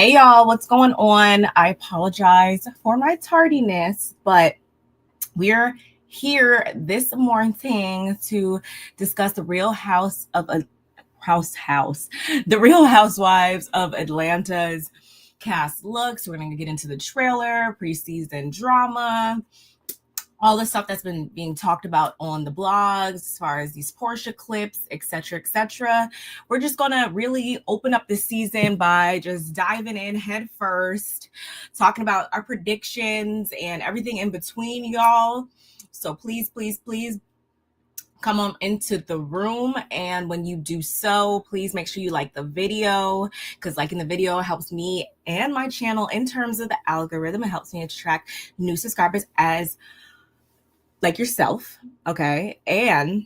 Hey y'all, what's going on? I apologize for my tardiness, but we're here this morning to discuss the Real House of a the Real Housewives of Atlanta's cast looks. We're going to get into the trailer, preseason drama, all the stuff that's been being talked about on the blogs as far as these Porsha clips, etc., etc. We're just gonna really open up this season by just diving in head first, talking about our predictions and everything in between, y'all. So please, please, please come on into the room, and when you do so, please make sure you like the video, because liking the video helps me and my channel in terms of the algorithm. It helps me attract new subscribers as like yourself, okay? And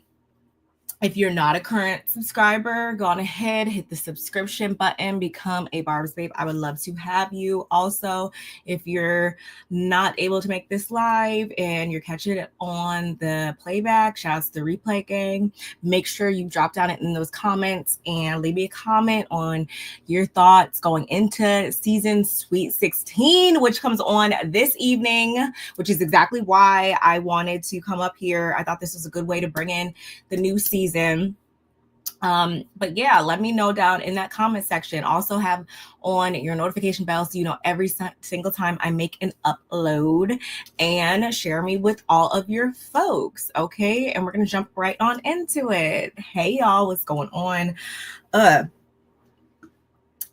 if you're not a current subscriber, go on ahead, hit the subscription button, become a Barb's Babe. I would love to have you. Also, if you're not able to make this live and you're catching it on the playback, shouts to the replay gang, make sure you drop down in those comments and leave me a comment on your thoughts going into season Sweet 16, which comes on this evening, which is exactly why I wanted to come up here. I thought this was a good way to bring in the new season. But yeah, let me know down in that comment section. Also have on your notification bell so you know every single time I make an upload, and share me with all of your folks, okay? And we're gonna jump right on into it. Hey y'all, what's going on? I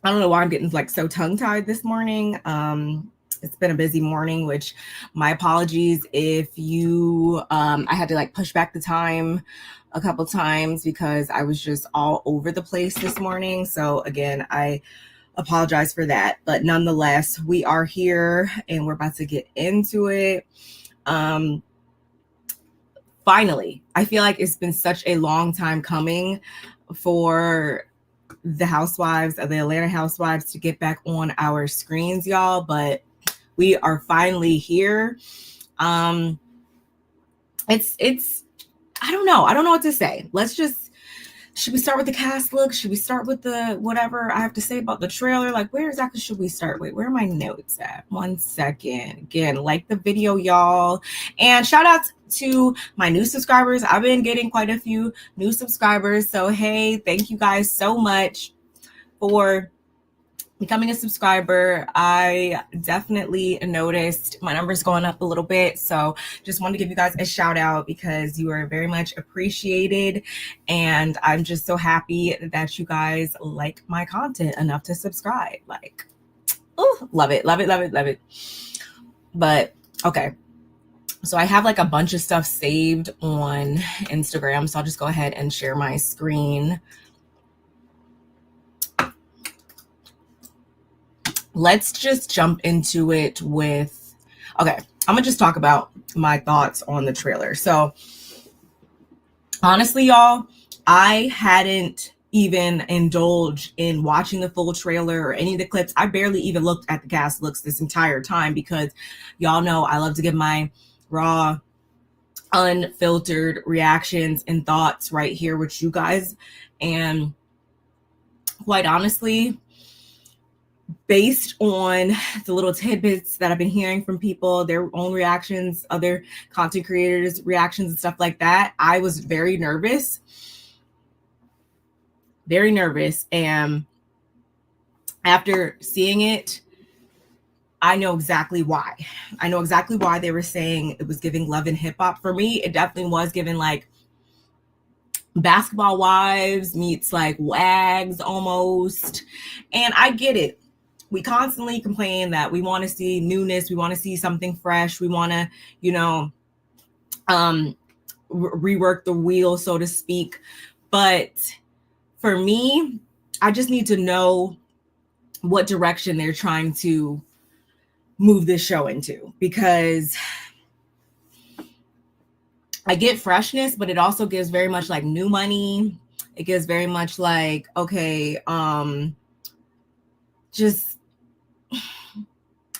don't know why I'm getting like so tongue-tied this morning. It's been a busy morning, which my apologies if you I had to like push back the time a couple times because I was just all over the place this morning. So again, I apologize for that, but nonetheless, we are here and we're about to get into it. Finally, I feel like it's been such a long time coming for the Housewives of the Atlanta Housewives to get back on our screens, y'all, but we are finally here. It's I don't know what to say. Should we start with the cast look? Should we start with the whatever I have to say about the trailer? Like, where exactly should we start? Wait, where are my notes at? 1 second. Again, like the video, y'all. And shout out to my new subscribers. I've been getting quite a few new subscribers. So, hey, thank you guys so much for becoming a subscriber. I definitely noticed my numbers going up a little bit, so just wanted to give you guys a shout out because you are very much appreciated, and I'm just so happy that you guys like my content enough to subscribe. Like, oh, love it. But okay, so I have like a bunch of stuff saved on Instagram, so I'll just go ahead and share my screen. Let's just jump into it with, okay, I'm gonna just talk about my thoughts on the trailer. So honestly, y'all, I hadn't even indulged in watching the full trailer or any of the clips. I barely even looked at the cast looks this entire time because y'all know I love to give my raw, unfiltered reactions and thoughts right here with you guys. And quite honestly, based on the little tidbits that I've been hearing from people, their own reactions, other content creators' reactions and stuff like that, I was very nervous. And after seeing it, I know exactly why. They were saying it was giving Love and Hip Hop. For me, it definitely was giving like Basketball Wives meets like WAGs almost. And I get it. We constantly complain that we want to see newness. We want to see something fresh. We want to, rework the wheel, so to speak. But for me, I just need to know what direction they're trying to move this show into, because I get freshness, but it also gives very much like new money. It gives very much like, okay,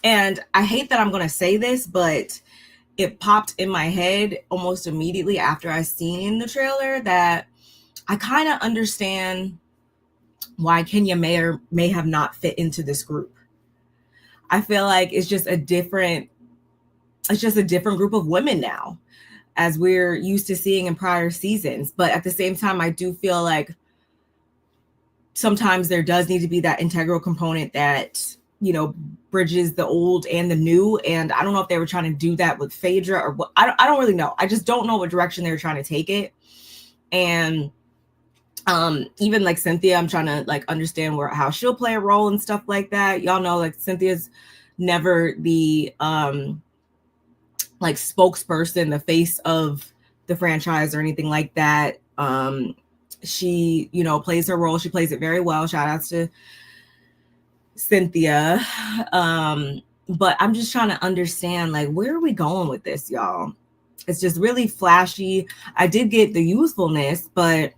and I hate that I'm going to say this, but it popped in my head almost immediately after I seen the trailer that I kind of understand why Kenya may or may have not fit into this group. I feel like it's just a different group of women now, as we're used to seeing in prior seasons. But at the same time, I do feel like sometimes there does need to be that integral component that, bridges the old and the new. And I don't know if they were trying to do that with Phaedra or what. I don't really know. I just don't know what direction they were trying to take it. And even like Cynthia, I'm trying to like understand how she'll play a role and stuff like that. Y'all know, like, Cynthia's never the like spokesperson, the face of the franchise or anything like that. She, plays her role. She plays it very well. Shout outs to Cynthia. But I'm just trying to understand, like, where are we going with this, y'all? It's just really flashy. I did get the youthfulness, but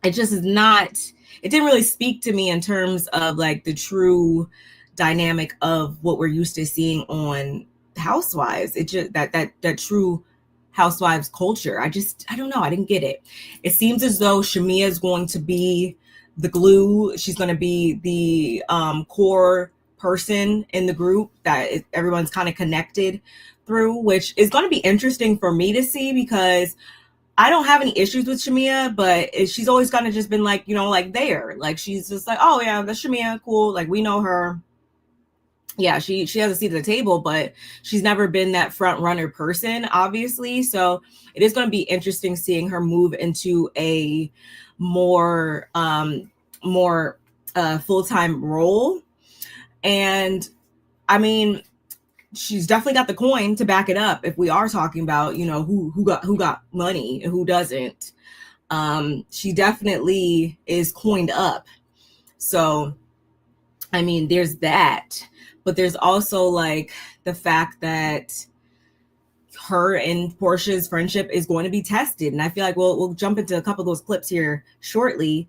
it just is not, it didn't really speak to me in terms of like the true dynamic of what we're used to seeing on Housewives. It just that true Housewives culture. I don't know. I didn't get it. It seems as though Shamea is going to be the glue. She's going to be the core person in the group that everyone's kind of connected through, which is going to be interesting for me to see, because I don't have any issues with Shamea, but she's always kind of just been like, like there. Like, she's just like, oh yeah, that's Shamea, cool. Like, we know her. Yeah, she has a seat at the table, but she's never been that front runner person, obviously. So it is going to be interesting seeing her move into a more full-time role. And I mean, she's definitely got the coin to back it up if we are talking about, who got money and who doesn't. She definitely is coined up. So, I mean, there's that. But there's also like the fact that her and Porsha's friendship is going to be tested. And I feel like we'll jump into a couple of those clips here shortly.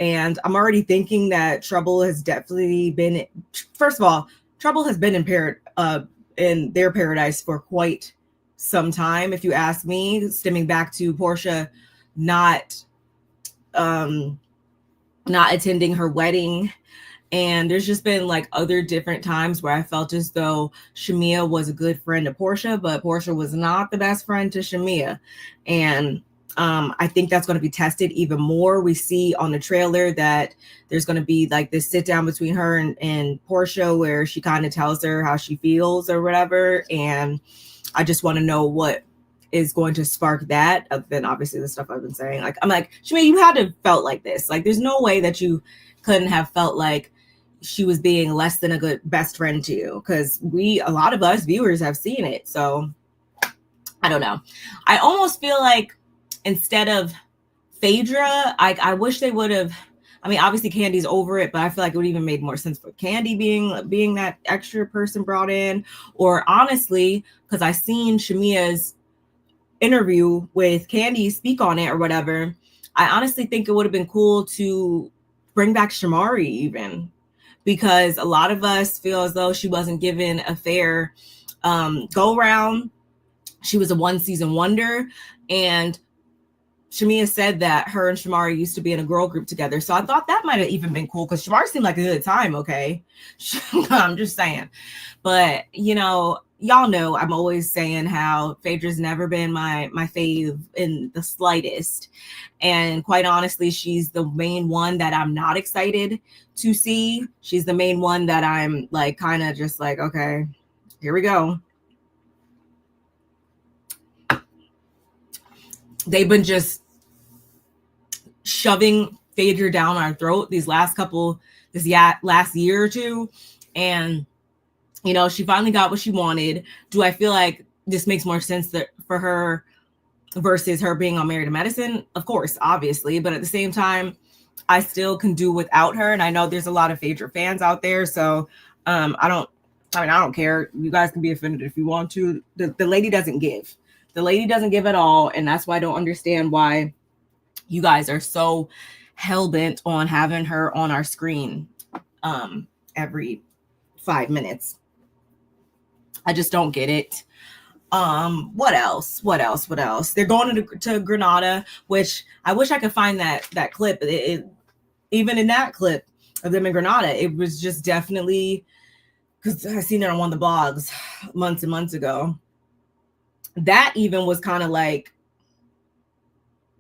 And I'm already thinking that Trouble has definitely been, first of all, Trouble has been in their paradise for quite some time, if you ask me, stemming back to Porsha not attending her wedding. And there's just been like other different times where I felt as though Shamea was a good friend to Porsha, but Porsha was not the best friend to Shamea. And I think that's going to be tested even more. We see on the trailer that there's going to be like this sit down between her and Porsha where she kind of tells her how she feels or whatever. And I just want to know what is going to spark that, other than obviously the stuff I've been saying. Like, I'm like, Shamea, you had to have felt like this. Like, there's no way that you couldn't have felt like she was being less than a good best friend to you, because a lot of us viewers have seen it. So I don't know. I almost feel like instead of Phaedra, I wish they would have, I mean, obviously Candy's over it, but I feel like it would even made more sense for Candy being that extra person brought in. Or honestly, because I seen Shamea's interview with Candy speak on it or whatever, I honestly think it would have been cool to bring back Shamari even, because a lot of us feel as though she wasn't given a fair go around. She was a one season wonder, and Shamea said that her and Shamari used to be in a girl group together. So I thought that might have even been cool, because Shamari seemed like a good time. Okay. I'm just saying. But, y'all know I'm always saying how Phaedra's never been my fave in the slightest. And quite honestly, she's the main one that I'm not excited to see. She's the main one that I'm like kind of just like, okay, here we go. They've been just shoving Phaedra down our throat this last year or two. And, she finally got what she wanted. Do I feel like this makes more sense for her versus her being on Married to Medicine? Of course, obviously. But at the same time, I still can do without her. And I know there's a lot of Phaedra fans out there. So I don't care. You guys can be offended if you want to. The lady doesn't give. The lady doesn't give at all. And that's why I don't understand why you guys are so hell-bent on having her on our screen every 5 minutes. I just don't get it. What else? They're going to Granada, which I wish I could find that clip. Even in that clip of them in Granada, it was just definitely because I seen it on one of the blogs months and months ago. That even was kind of like,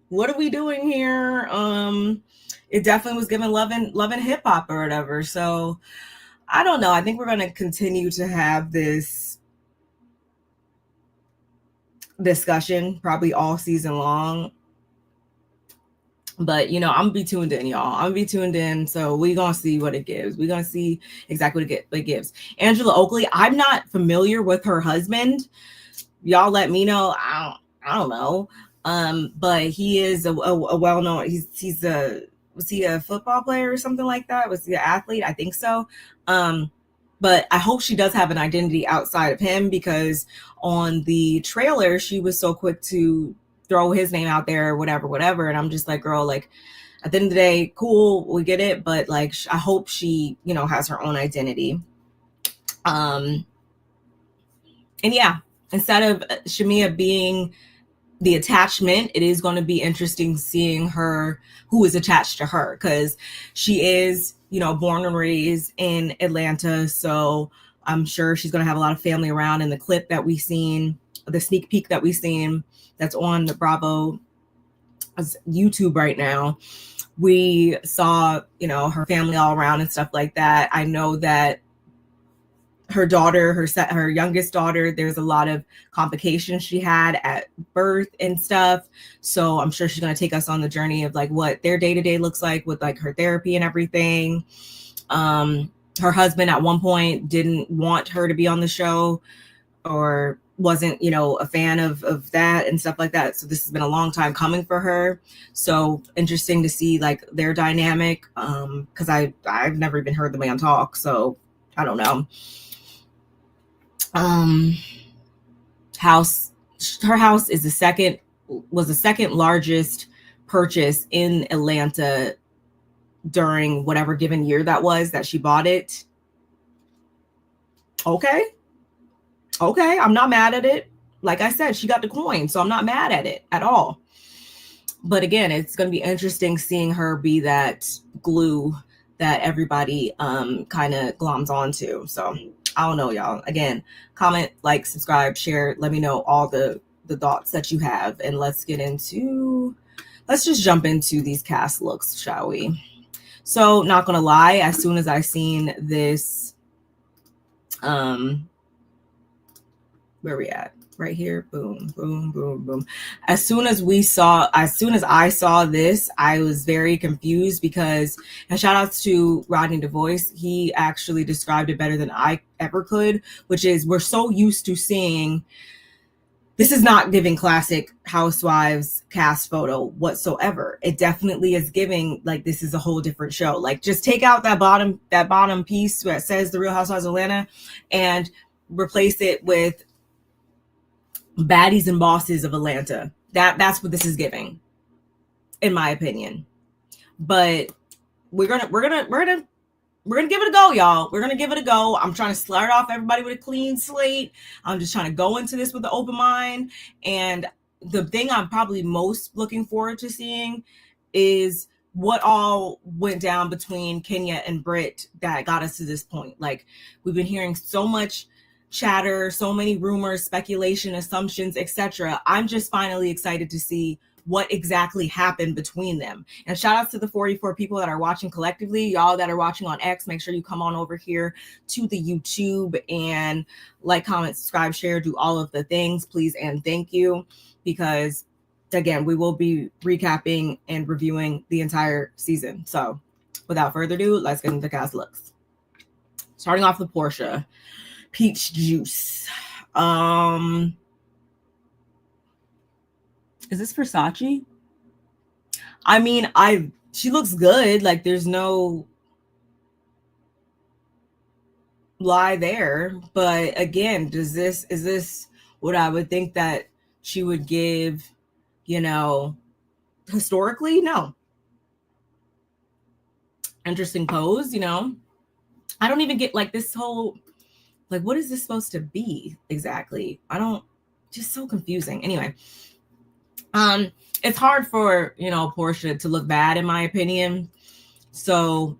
what are we doing here? It definitely was given love and hip hop or whatever. So I don't know. I think we're going to continue to have this discussion probably all season long. But, I'm going to be tuned in, y'all. I'm going to be tuned in. So we're going to see what it gives. We're going to see exactly what it gives. Angela Oakley, I'm not familiar with her husband. Y'all let me know. I don't know. But he is a well-known, was he a football player or something like that? Was he an athlete? I think so. But I hope she does have an identity outside of him, because on the trailer, she was so quick to throw his name out there, whatever. And I'm just like, girl, like, at the end of the day, cool, we get it. But like, I hope she, has her own identity. And yeah, instead of Shamea being the attachment, it is going to be interesting seeing her, who is attached to her, because she is, born and raised in Atlanta. So I'm sure she's going to have a lot of family around. In the clip that we've seen, the sneak peek that we've seen, that's on the Bravo YouTube right now, we saw, her family all around and stuff like that. I know that her daughter, her youngest daughter, there's a lot of complications she had at birth and stuff. So I'm sure she's going to take us on the journey of like what their day-to-day looks like with like her therapy and everything. Her husband at one point didn't want her to be on the show, or wasn't, a fan of that and stuff like that. So this has been a long time coming for her. So interesting to see like their dynamic. Cause I've never even heard the man talk. So I don't know. Her house is was the second largest purchase in Atlanta during whatever given year that she bought it. Okay, I'm not mad at it. Like I said, she got the coin, so I'm not mad at it at all. But again, it's going to be interesting seeing her be that glue that everybody kind of gloms onto. So I don't know, y'all. Again, comment, like, subscribe, share. Let me know all the thoughts that you have. And let's just jump into these cast looks, shall we? So not going to lie, as soon as I seen this, where we at? Right here. Boom, boom, boom, boom. As soon as I saw this, I was very confused, because, and shout outs to Rodney DeVoice, he actually described it better than I ever could, which is, we're so used to seeing, this is not giving classic Housewives cast photo whatsoever. It definitely is giving like, this is a whole different show. Like, just take out that bottom piece that says The Real Housewives of Atlanta and replace it with baddies and bosses of Atlanta. That's what this is giving, in my opinion. But we're gonna give it a go, y'all. We're gonna give it a go. I'm trying to start off everybody with a clean slate. I'm just trying to go into this with an open mind. And the thing I'm probably most looking forward to seeing is what all went down between Kenya and Brit that got us to this point. Like, we've been hearing so much chatter, so many rumors, speculation, assumptions, etc. I'm just finally excited to see what exactly happened between them. And shout out to the 44 people that are watching collectively. Y'all that are watching on X, make sure you come on over here to the YouTube and like, comment, subscribe, share, do all of the things, please and thank you. Because again, we will be recapping and reviewing the entire season. So without further ado, let's get into the cast looks. Starting off with Porsha. Peach juice. Is this Versace? I mean, she looks good. Like, there's no lie there. But again, is this what I would think that she would give, historically? No. Interesting pose, I don't even get like this whole, like, what is this supposed to be exactly? Just so confusing. Anyway, it's hard for, Porsha to look bad, in my opinion. So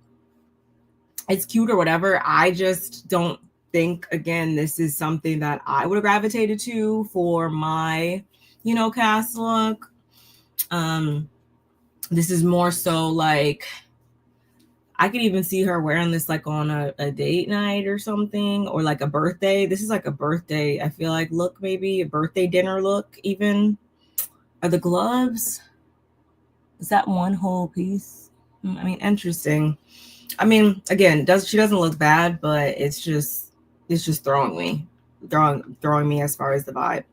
it's cute or whatever. I just don't think, again, this is something that I would have gravitated to for my, cast look. This is more so like, I could even see her wearing this like on a date night or something, or like a birthday. This is like a birthday, I feel like, look, maybe a birthday dinner look even. Are the gloves? Is that one whole piece? I mean, interesting. I mean, again, she doesn't look bad, but it's just throwing me as far as the vibe.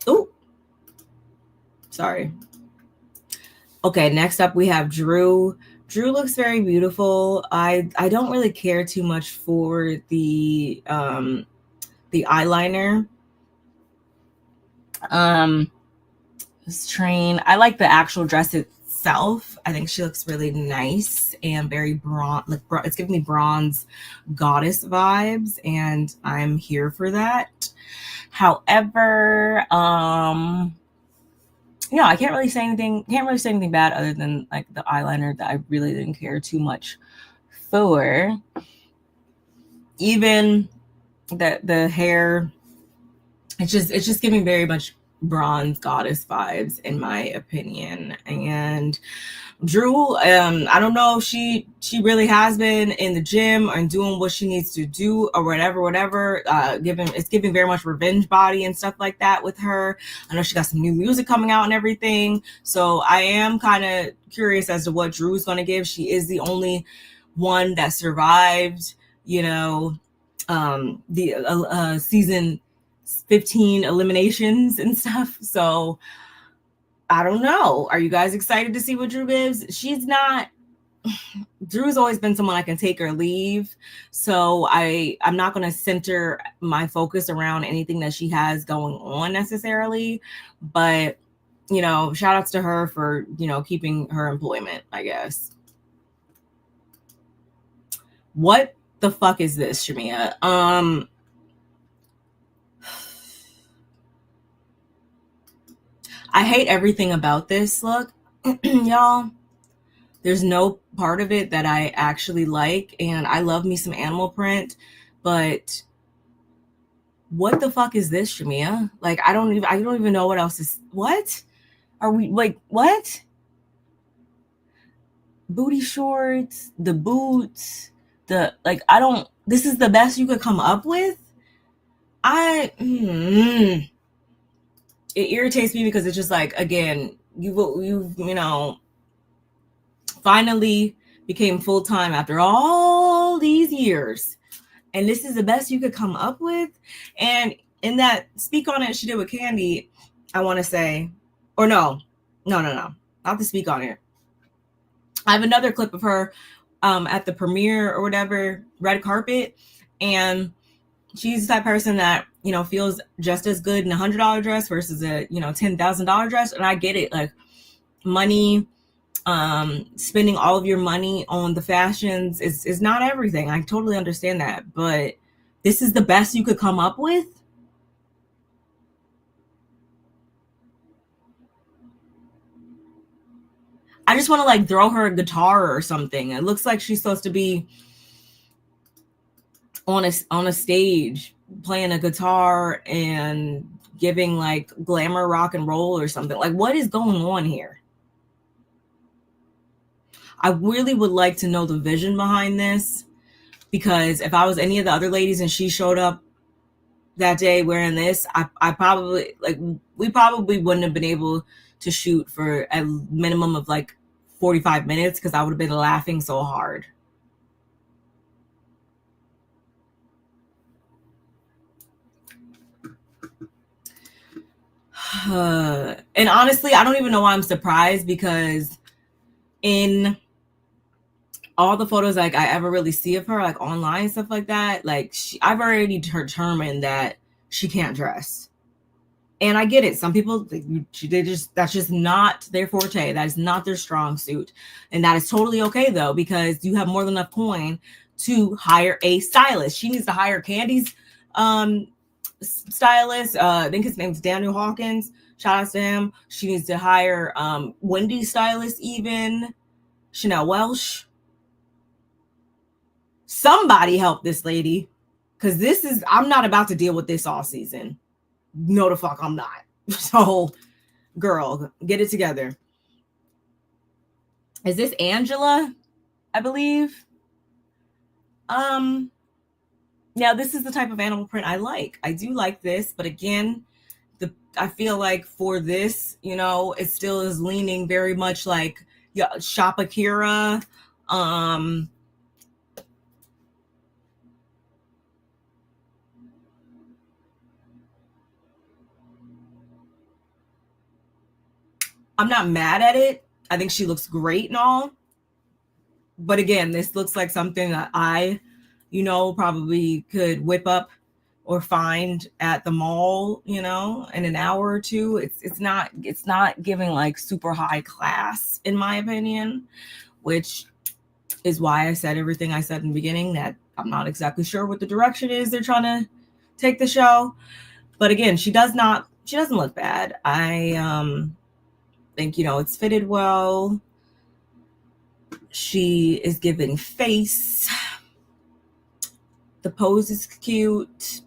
Oh, sorry. Okay, next up we have Drew. Drew looks very beautiful. I don't really care too much for the eyeliner. This train. I like the actual dress itself. I think she looks really nice and very bronze. It's giving me bronze goddess vibes, and I'm here for that. However, I can't really say anything bad other than like the eyeliner that I really didn't care too much for. Even the hair, it's just giving very much bronze goddess vibes, in my opinion. And Drew, I don't know if she really has been in the gym and doing what she needs to do or whatever. It's giving very much revenge body and stuff like that with her. I know she got some new music coming out and everything. So I am kind of curious as to what Drew's going to give. She is the only one that survived, the season 15 eliminations and stuff. So I don't know. Are you guys excited to see what Drew gives? Drew's always been someone I can take or leave. So I'm not going to center my focus around anything that she has going on necessarily. But, shout outs to her for, keeping her employment, I guess. What the fuck is this, Shamea? I hate everything about this look, y'all. There's no part of it that I actually like, and I love me some animal print, but what the fuck is this, Shamea? Like, I don't even know what else is. What are we like? What? Booty shorts, the boots, this is the best you could come up with. It irritates me because it's just like, again, you've finally became full-time after all these years, and this is the best you could come up with. And in that Speak On It she did with Candy, I want to say, or no, not the Speak On It. I have another clip of her at the premiere or whatever, red carpet, and she's that person that, feels just as good in a $100 dress versus a, $10,000 dress. And I get it. Like, money, spending all of your money on the fashions is not everything. I totally understand that. But this is the best you could come up with? I just want to like throw her a guitar or something. It looks like she's supposed to be on a stage playing a guitar and giving like glamour rock and roll or something. Like, what is going on here? I really would like to know the vision behind this, because if I was any of the other ladies and she showed up that day wearing this, I probably, like, we probably wouldn't have been able to shoot for a minimum of like 45 minutes because I would have been laughing so hard. And honestly, I don't even know why I'm surprised, because in all the photos like I ever really see of her, like online, stuff like that, like I've already determined that she can't dress. And I get it. Some people, that's just not their forte. That is not their strong suit. And that is totally okay, though, because you have more than enough coin to hire a stylist. She needs to hire Candy's stylist. I think his name's Daniel Hawkins. Shout out to him. She needs to hire Wendy's stylist, even Chanel Welsh. Somebody help this lady. Because I'm not about to deal with this all season. No, the fuck, I'm not. So, girl, get it together. Is this Angela? I believe. Yeah, this is the type of animal print I like. I do like this, but again, I feel like for this, you know, it still is leaning very much like Shop Akira. I'm not mad at it. I think she looks great and all. But again, this looks like something that I, you know, probably could whip up or find at the mall, you know, in an hour or two. It's not giving like super high class, in my opinion, which is why I said everything I said in the beginning, that I'm not exactly sure what the direction is they're trying to take the show. But again, she doesn't look bad. I think, you know, it's fitted well. She is giving face. The pose is cute.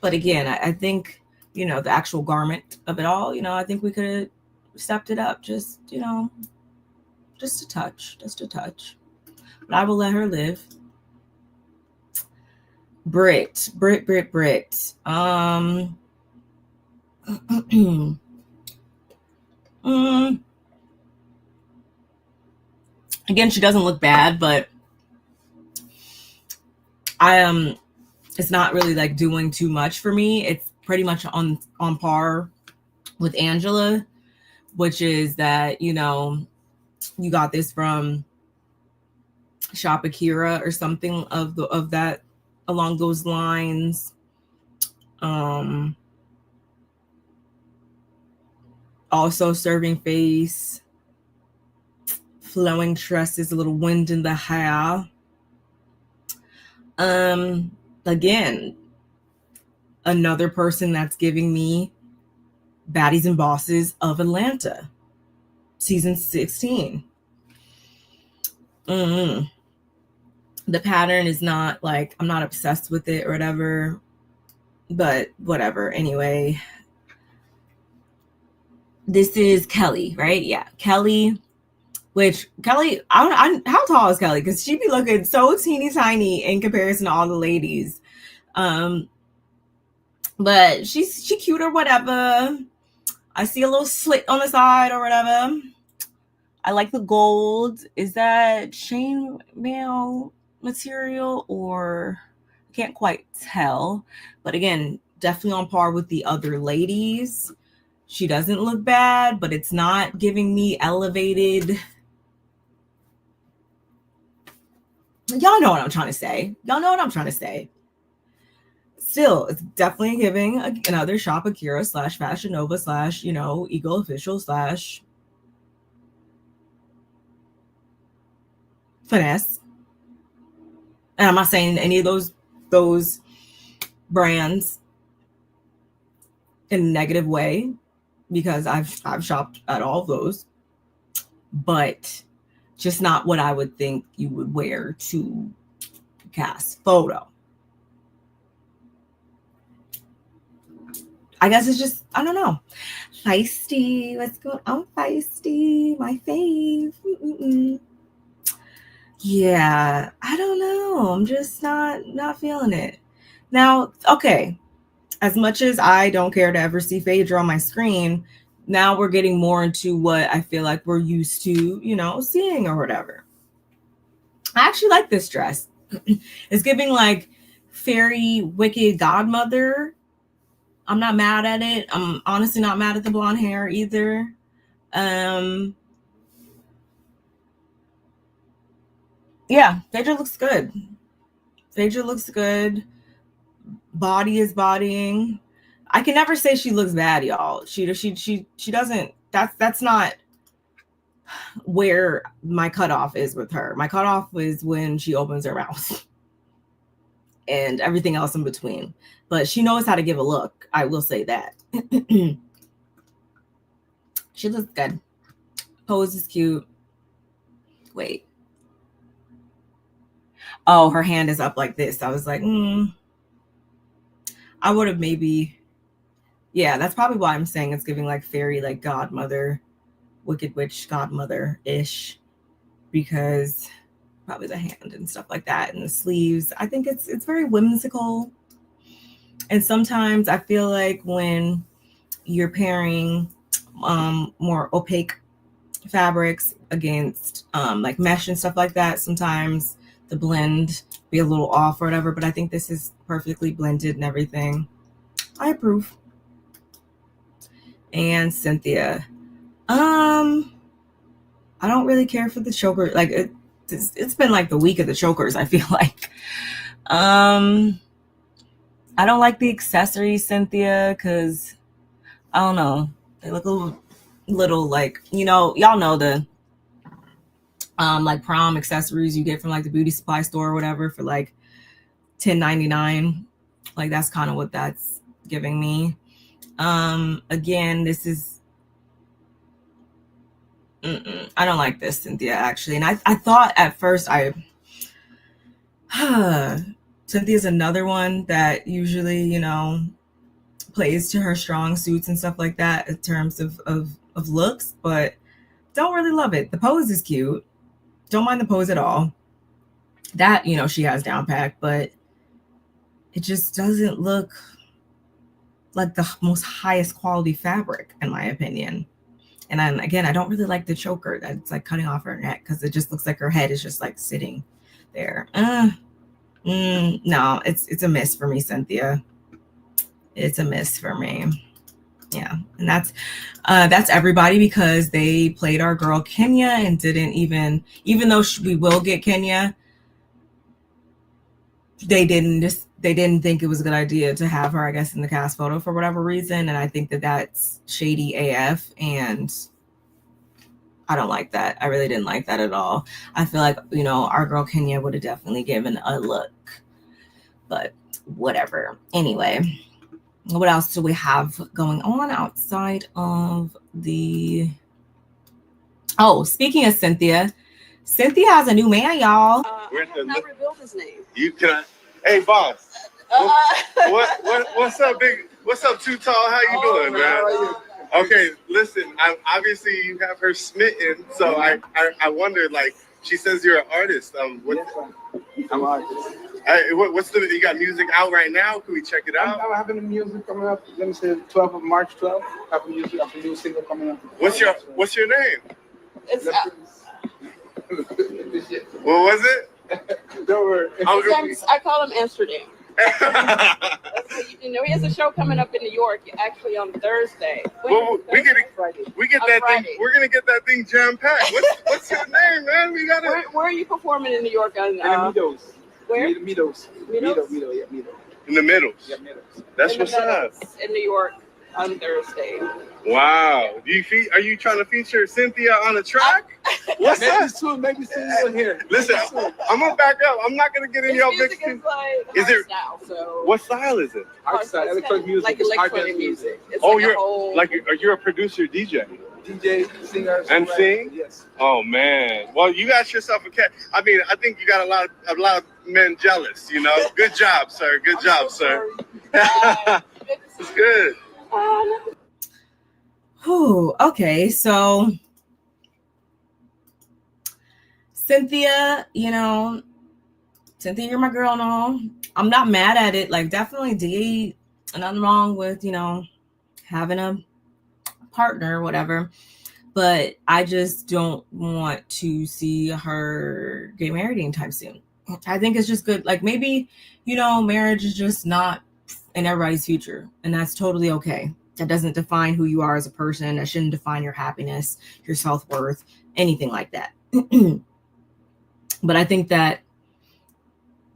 But again, I think, you know, the actual garment of it all, you know, I think we could have stepped it up just, you know, just a touch. But I will let her live. Brit. Again, she doesn't look bad, but it's not really like doing too much for me. It's pretty much on par with Angela, which is that, you know, you got this from Shop Akira or something of that along those lines. Also serving face, flowing tresses, a little wind in the hair. Again, another person that's giving me Baddies and Bosses of Atlanta, season 16. The pattern is not like, I'm not obsessed with it or whatever, but whatever. Anyway, this is Kelli, right? Yeah, Kelli. Which Kelli, how tall is Kelli? Because she be looking so teeny tiny in comparison to all the ladies. But she's cute or whatever. I see a little slit on the side or whatever. I like the gold. Is that chainmail material or I can't quite tell. But again, definitely on par with the other ladies. She doesn't look bad, but it's not giving me elevated. Y'all know what I'm trying to say. Still, it's definitely giving another Shop Akira / Fashion Nova / you know, Eagle Official / Finesse. And I'm not saying any of those brands in a negative way, because I've shopped at all of those, but just not what I would think you would wear to cast photo. I guess it's just, I don't know. Feisty. What's going on? Feisty. My fave. Yeah, I don't know. I'm just not feeling it. Now, okay, as much as I don't care to ever see Phaedra on my screen, now we're getting more into what I feel like we're used to, you know, seeing or whatever. I actually like this dress. It's giving like fairy wicked godmother. I'm not mad at it. I'm honestly not mad at the blonde hair either. Yeah, Phaedra looks good. Body is bodying. I can never say she looks bad, y'all. She doesn't. That's not where my cutoff is with her. My cutoff is when she opens her mouth and everything else in between. But she knows how to give a look. I will say that. She looks good. Pose is cute. Wait. Oh, her hand is up like this. I was like, I would have maybe, yeah, that's probably why I'm saying it's giving like fairy, like godmother, wicked witch godmother-ish, because probably the hand and stuff like that and the sleeves. I think it's very whimsical. And sometimes I feel like when you're pairing more opaque fabrics against like mesh and stuff like that, sometimes the blend be a little off or whatever, but I think this is perfectly blended and everything. I approve. And Cynthia, I don't really care for the choker. Like it's been like the week of the chokers, I feel like. I don't like the accessories, Cynthia, because I don't know, they look a little like, you know, y'all know the like prom accessories you get from like the beauty supply store or whatever for like $10.99. Like that's kind of what that's giving me. Again, this is I don't like this, Cynthia, actually. And I thought at first Cynthia's another one that usually, you know, plays to her strong suits and stuff like that in terms of looks, but don't really love it. The pose is cute. Don't mind the pose at all. That, you know, she has down packed, but it just doesn't look like the most highest quality fabric, in my opinion. And then again, I don't really like the choker that's like cutting off her neck, because it just looks like her head is just like sitting there. No, it's a miss for me, Cynthia. It's a miss for me. Yeah, and that's everybody, because they played our girl Kenya and didn't even though we will get Kenya, they didn't think it was a good idea to have her, I guess, in the cast photo for whatever reason. And I think that that's shady AF, and I don't like that. I really didn't like that at all. I feel like, you know, our girl Kenya would have definitely given a look, but whatever. Anyway, what else do we have going on outside of the... Oh, speaking of Cynthia has a new man, y'all. I have not revealed his name. You can. Hey, boss. What's up, big? What's up, Too Tall? How you doing, man? How are you? Okay, listen. Obviously you have her smitten, so I wondered, like, she says you're an artist. Yes, I'm an artist. What's you got music out right now? Can we check it out? I'm having the music coming up. Let me say 12th of March 12th. I have a new single coming up. What's your name? It's What was it? Don't worry. I call him Amsterdam. You know, he has a show coming up in New York, actually on Thursday. Well, we get that thing. We're gonna get that thing jam packed. What's your name, man? We gotta. Where are you performing in New York? On in the Meadows. Where? Meadows. Meadows. Yeah, Meadows. In the Meadows. Yeah, Meadows. That's what's up. In New York on Thursday. Wow. Are you trying to feature Cynthia on a track? What's that? Maybe soon here. Listen, I'm gonna back up. I'm not gonna get in your big thing. Is it style? So what style is it? Art style, electronic music. Like electronic music. It's you're a producer, DJ, singer, and sing. Yes. Oh man. Well, you got yourself a cat. I mean, I think you got a lot of men jealous. You know. Good job, sir. Good job, sir. It's good. Okay, so Cynthia, Cynthia, you're my girl and all. I'm not mad at it. Like, definitely nothing wrong with, having a partner or whatever. But I just don't want to see her get married anytime soon. I think it's just good. Like, maybe, marriage is just not in everybody's future. And that's totally okay. That doesn't define who you are as a person. That shouldn't define your happiness, your self-worth, anything like that. But I think that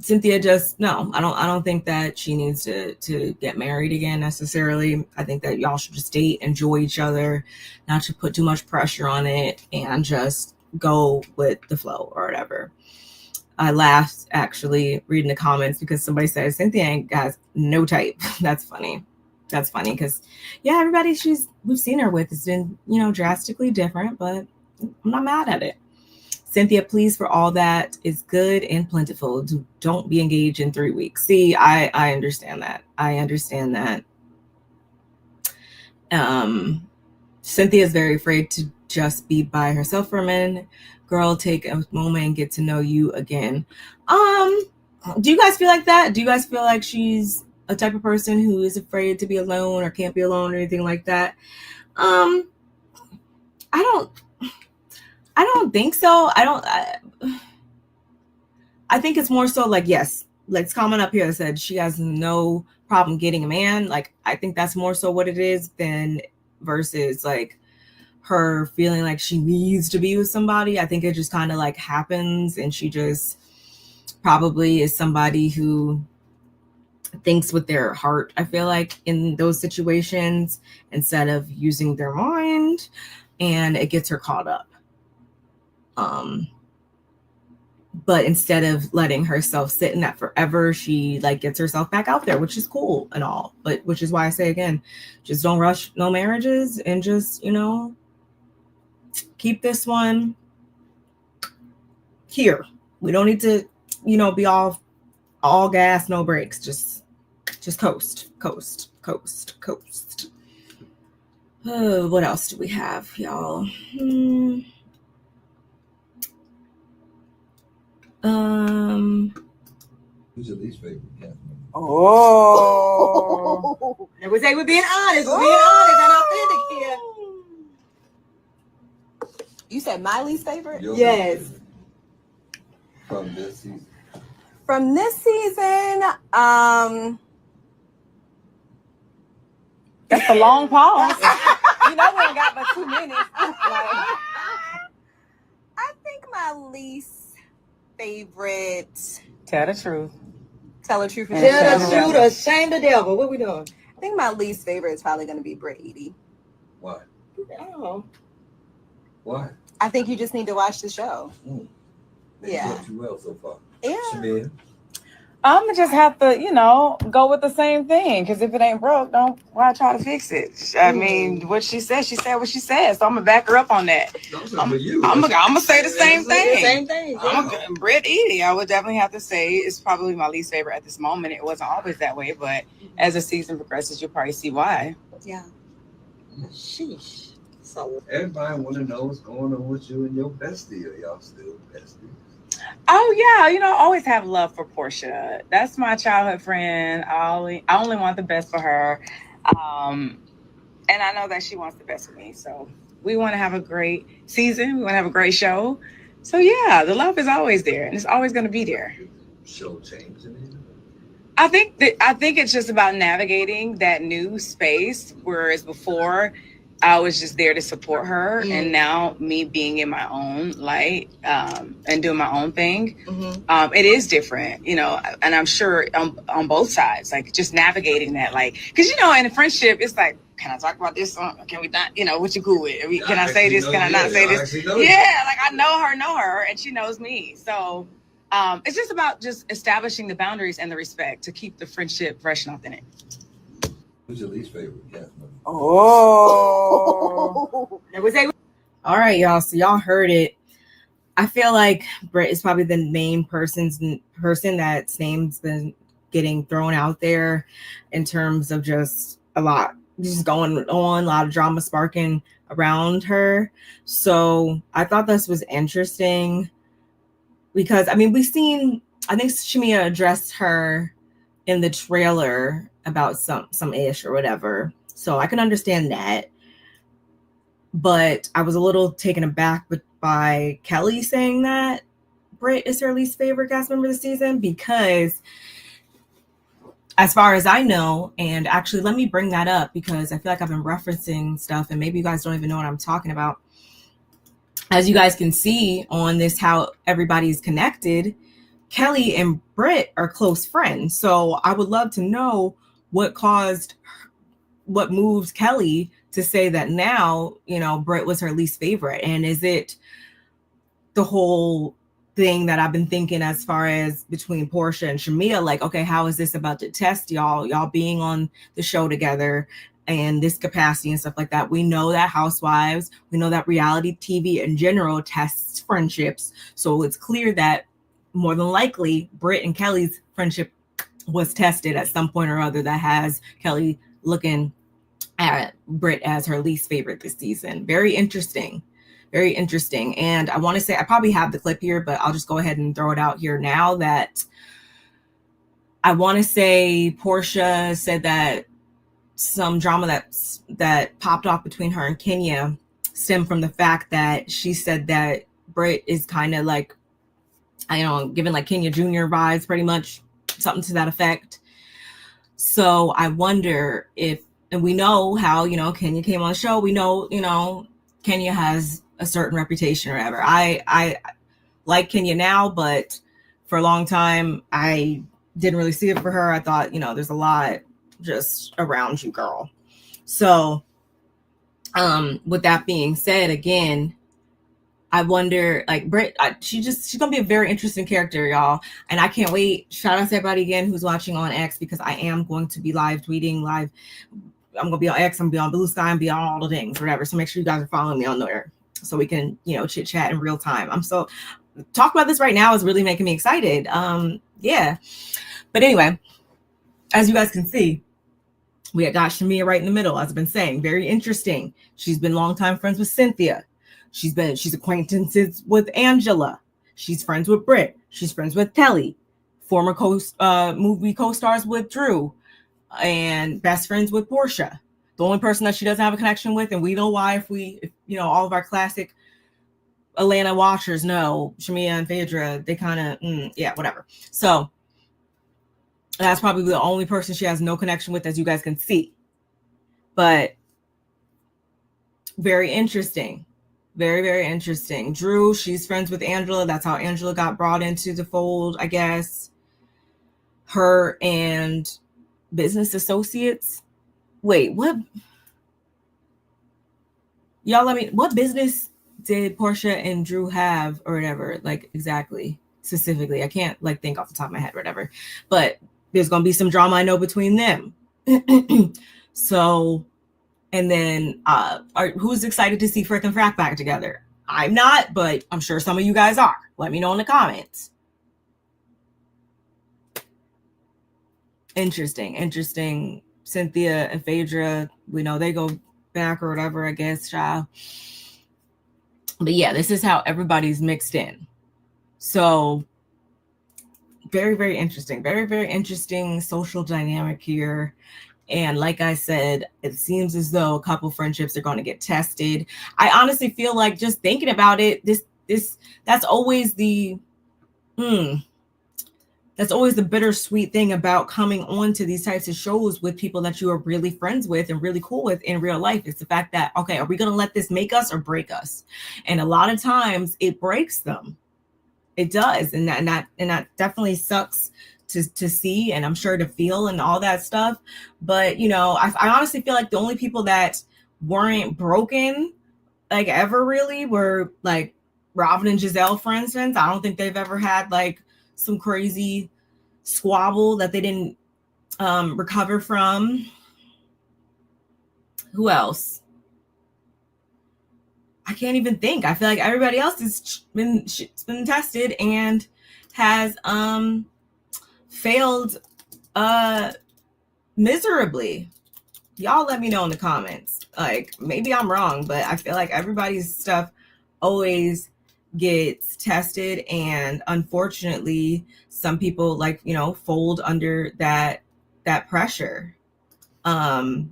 Cynthia I don't think that she needs to get married again necessarily. I think that y'all should just date, enjoy each other, not to put too much pressure on it, and just go with the flow or whatever. I laughed actually reading the comments because somebody said Cynthia has no type. That's funny. That's funny because, yeah, everybody we've seen her with has been, drastically different, but I'm not mad at it. Cynthia, please, for all that is good and plentiful, don't be engaged in 3 weeks. See, I understand that. I understand that. Cynthia is very afraid to just be by herself for a minute. Girl, take a moment and get to know you again. Do you guys feel like that? Do you guys feel like she's a type of person who is afraid to be alone or can't be alone or anything like that? I don't think so. I think it's more so like, yes, like comment up here that said she has no problem getting a man. Like, I think that's more so what it is than versus like her feeling like she needs to be with somebody. I think it just kind of like happens, and she just probably is somebody who thinks with their heart, I feel like, in those situations instead of using their mind, and it gets her caught up. But instead of letting herself sit in that forever, she like gets herself back out there, which is cool and all, but which is why I say again, just don't rush no marriages, and just, you know, keep this one here. We don't need to, you know, be all gas, no brakes. Just coast. Oh, what else do we have, y'all? Who's your least favorite cast member? Oh. It was we're being honest. We're being honest and authentic here. You said my least favorite? Your Yes. favorite from this season. From this season, That's a long pause. you know we ain't got but 2 minutes. I think my least favorite. Tell the truth. Tell the truth. Tell Tell the the truth or shame the devil. What we doing? I think my least favorite is probably going to be Brit Eady. Why? Oh. Why? I think you just need to watch the show. They Yeah. worked you well so far. Yeah. Shamea. I'm gonna just have to, you know, go with the same thing. Because if it ain't broke, why try to fix it? I mean, what she said what she said. So I'm gonna back her up on that. I'm gonna say the same thing. Brit Eady, I would definitely have to say, is probably my least favorite at this moment. It wasn't always that way, but as the season progresses, you'll probably see why. Yeah. Sheesh. So Everybody want to know what's going on with you and your bestie. Are y'all still besties? Oh yeah, you know, I always have love for Porsha. That's my childhood friend. I only want the best for her, and I know that she wants the best for me. So we want to have a great season. We want to have a great show. So yeah, the love is always there, and it's always going to be there. Show changing. I think it's just about navigating that new space, whereas before I was just there to support her, and now me being in my own light and doing my own thing, it is different, you know. And I'm sure on both sides, like just navigating that, like, because you know, in a friendship, it's like, can I talk about this? Can we not? You know, what you cool with? Can I say this? Can I not say this? Yeah, like I know her, and she knows me. So it's just about just establishing the boundaries and the respect to keep the friendship fresh and authentic. Who's your least favorite cast member? Oh. all right, y'all. So y'all heard it. I feel like Brit is probably the main person that's name's been getting thrown out there in terms of just a lot just going on, a lot of drama sparking around her. So I thought this was interesting because, I mean, I think Shamea addressed her in the trailer about some ish or whatever. So I can understand that. But I was a little taken aback by Kelli saying that Brit is her least favorite cast member this season, because as far as I know, and actually let me bring that up because I feel like I've been referencing stuff and maybe you guys don't even know what I'm talking about. As you guys can see on this, how everybody's connected, Kelli and Brit are close friends. So I would love to know what moved Kelli to say that now, you know, Brit was her least favorite. And is it the whole thing that I've been thinking as far as between Porsha and Shamea, like, okay, how is this about to test y'all being on the show together? and this capacity and stuff like that. We know that Housewives, we know that reality TV in general tests friendships. So it's clear that more than likely Brit and Kelly's friendship was tested at some point or other, that has Kelli looking at Brit as her least favorite this season. Very interesting. Very interesting. And I want to say, I probably have the clip here, but I'll just go ahead and throw it out here now, that I want to say Porsha said that some drama that popped off between her and Kenya stemmed from the fact that she said that Brit is kind of like, I don't know, giving like Kenya Jr. vibes, pretty much, something to that effect. So I wonder if, and we know how, you know, Kenya came on the show. We know, you know, Kenya has a certain reputation or whatever. I like Kenya now, but for a long time, I didn't really see it for her. I thought, you know, there's a lot just around you, girl. So with that being said, again, I wonder, like, Brit, she's gonna be a very interesting character, y'all, and I can't wait. Shout out to everybody again who's watching on X, because I am going to be live tweeting. I'm gonna be on X, I'm gonna be on Blue Sky, I'm be on all the things, whatever. So make sure you guys are following me on there so we can, you know, chit chat in real time. I'm so, talk about this right now is really making me excited. Yeah, but anyway, as you guys can see, we got Shamea right in the middle. As I've been saying, very interesting. She's been longtime friends with Cynthia. She's acquaintances with Angela. She's friends with Brit. She's friends with Kelli, former movie co-stars with Drew, and best friends with Porsha. The only person that she doesn't have a connection with, and we know why, if you know, all of our classic Atlanta watchers know, Shamea and Phaedra, they kind of, yeah, whatever. So that's probably the only person she has no connection with, as you guys can see. But very interesting. Very, very interesting. Drew, she's friends with Angela. That's how Angela got brought into the fold, I guess. Her and business associates. Wait, what? Y'all, what business did Porsha and Drew have or whatever? Like, exactly, specifically. I can't, like, think off the top of my head or whatever. But there's going to be some drama, I know, between them. So... And then who's excited to see Frick and Frack back together? I'm not, but I'm sure some of you guys are. Let me know in the comments. Interesting. Cynthia and Phaedra, we know they go back or whatever, I guess, child. But yeah, this is how everybody's mixed in. So very, very interesting. Very, very interesting social dynamic here. And like I said, it seems as though a couple friendships are going to get tested. I honestly feel like, just thinking about it, that's always the bittersweet thing about coming on to these types of shows with people that you are really friends with and really cool with in real life. It's the fact that, okay, are we going to let this make us or break us? And a lot of times it breaks them. It does. And that definitely sucks to see, and I'm sure to feel, and all that stuff. But, you know, I honestly feel like the only people that weren't broken, like, ever really, were like Robin and Giselle, for instance. I don't think they've ever had like some crazy squabble that they didn't recover from. Who else? I can't even think. I feel like everybody else has been tested and has failed miserably. Y'all let me know in the comments. Like, maybe I'm wrong, but I feel like everybody's stuff always gets tested, and unfortunately some people, like, you know, fold under that pressure. I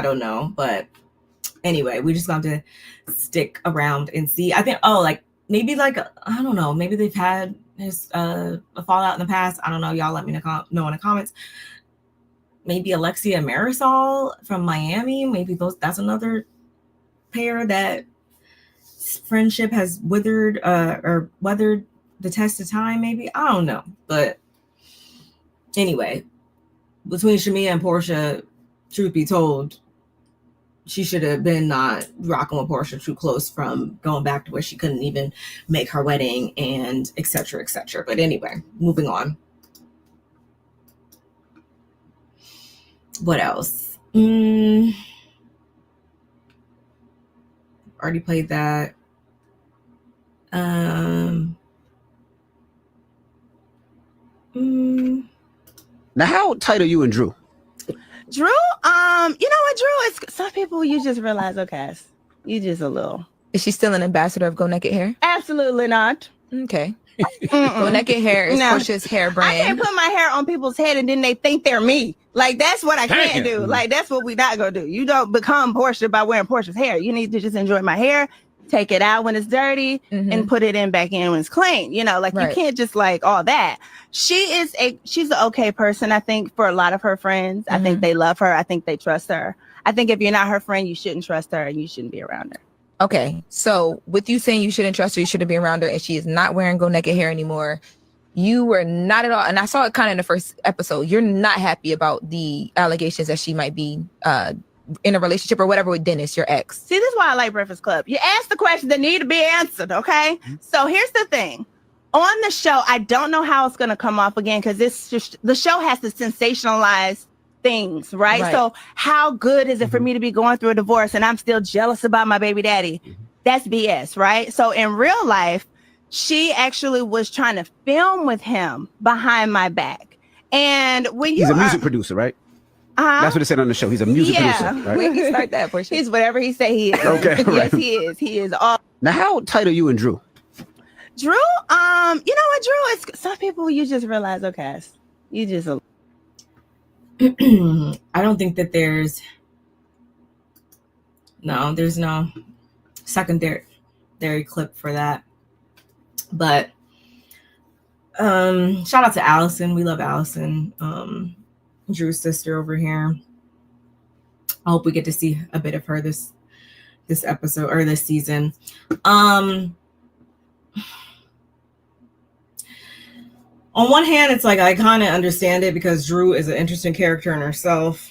don't know, but anyway, we just got to stick around and see. I think, maybe, like, I don't know, maybe they've had a fallout in the past. I don't know. Y'all let me know in the comments. Maybe Alexia and Marisol from Miami. Maybe that's another pair that friendship has withered or weathered the test of time. Maybe, I don't know. But anyway, between Shamea and Porsha, truth be told, she should have been not rocking with Porsha too close, from going back to where she couldn't even make her wedding, and et cetera, et cetera. But anyway, moving on. What else? Already played that. Now, how tight are you and Drew? Drew, you know what, Drew? It's some people you just realize, okay, you just a little. Is she still an ambassador of Go Naked Hair? Absolutely not. Okay. Go Naked Hair is Porsha's hair brand. I can't put my hair on people's head and then they think they're me. Like, that's what I can't do. Like, that's what we not gonna do. You don't become Porsha by wearing Porsha's hair. You need to just enjoy my hair, take it out when it's dirty, and put it in back in when it's clean. You know, like you can't just like all that. She's an okay person, I think, for a lot of her friends. I think they love her. I think they trust her. I think if you're not her friend, you shouldn't trust her and you shouldn't be around her. Okay, so with you saying you shouldn't trust her, you shouldn't be around her, and she is not wearing Go Naked Hair anymore, you were not at all, and I saw it kind of in the first episode, you're not happy about the allegations that she might be in a relationship or whatever with Dennis, your ex. See, this is why I like Breakfast Club. You ask the questions that need to be answered, okay? So here's the thing. On the show, I don't know how it's going to come off again because the show has to sensationalize things, right? So how good is it for me to be going through a divorce and I'm still jealous about my baby daddy? That's BS, right? So in real life, she actually was trying to film with him behind my back. And when he's a music producer, right? That's what it said on the show. He's a music producer, right? When he start that for sure. He's whatever he say he is. Okay, yes, he is. He is all. Now, how tight are you and Drew? Drew, you know what, Drew? It's some people you just realize, okay, you just. I don't think that there's no secondary clip for that. But shout out to Allison. We love Allison, Drew's sister over here. I hope we get to see a bit of her this episode or this season. On one hand, it's like I kind of understand it because Drew is an interesting character in herself.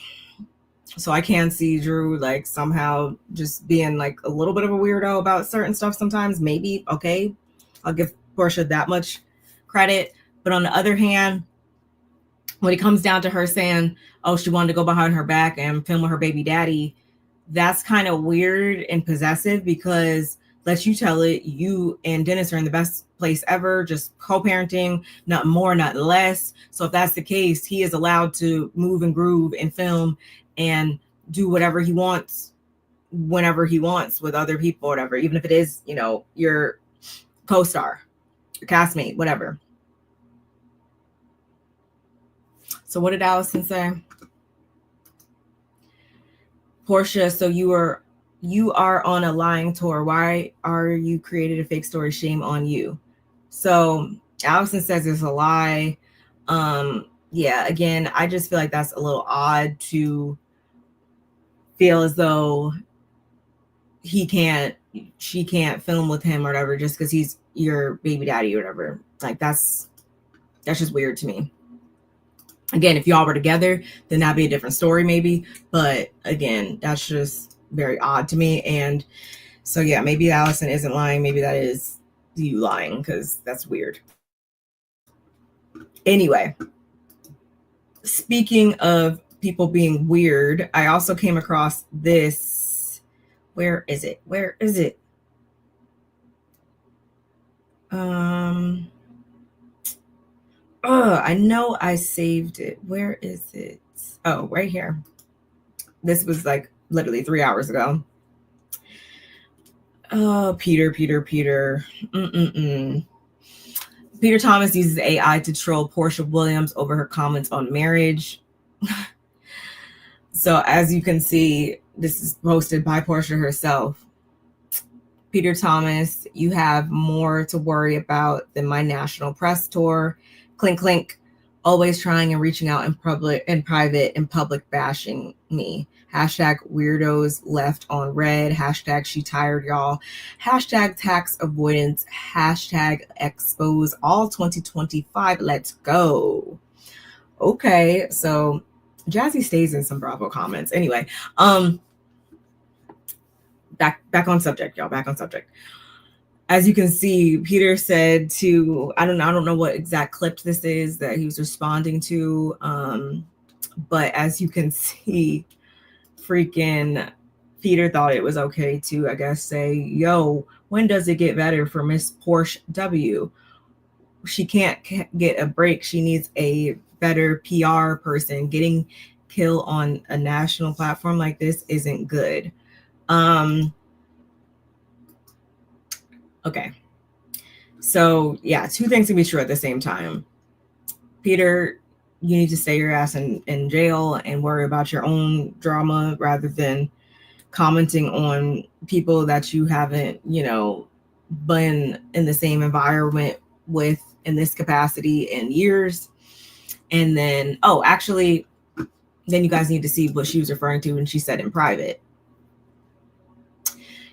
So I can see Drew like somehow just being like a little bit of a weirdo about certain stuff sometimes. Maybe, okay, I'll give Porsha that much credit. But on the other hand, when it comes down to her saying, oh, she wanted to go behind her back and film with her baby daddy, that's kind of weird and possessive because let you tell it, you and Dennis are in the best place ever, just co-parenting, not more, not less. So if that's the case, he is allowed to move and groove and film and do whatever he wants, whenever he wants with other people, whatever, even if it is, you know, your co-star, your castmate, whatever. So what did Allison say? Porsha, so you are on a lying tour. Why are you created a fake story? Shame on you. So Allison says it's a lie. Yeah, again, I just feel like that's a little odd to feel as though she can't film with him or whatever just because he's your baby daddy or whatever. Like that's just weird to me. Again, if y'all were together, then that'd be a different story maybe. But again, that's just very odd to me. And so, yeah, maybe Allison isn't lying. Maybe that is you lying because that's weird. Anyway, speaking of people being weird, I also came across this. Where is it? I know I saved it. Where is it? Oh, right here. This was like literally 3 hours ago. Oh, Peter. Peter Thomas uses AI to troll Porsha Williams over her comments on marriage. So as you can see, this is posted by Porsha herself. Peter Thomas, you have more to worry about than my national press tour. Clink, clink. Always trying and reaching out in public, in private, in public bashing me. Hashtag weirdos left on red. Hashtag she tired y'all. Hashtag tax avoidance. Hashtag expose all 2025. Let's go. Okay, so Jazzy stays in some Bravo comments. Anyway, back on subject, y'all. Back on subject. As you can see, Peter said to, I don't know what exact clip this is that he was responding to. But as you can see, freaking Peter thought it was okay to, I guess, say, yo, when does it get better for Miss Porsha W? She can't get a break. She needs a better PR person. Getting killed on a national platform like this isn't good. Okay. So, yeah, two things to be true at the same time. Peter, you need to stay your ass in jail and worry about your own drama rather than commenting on people that you haven't, been in the same environment with in this capacity in years. And then, then you guys need to see what she was referring to when she said in private.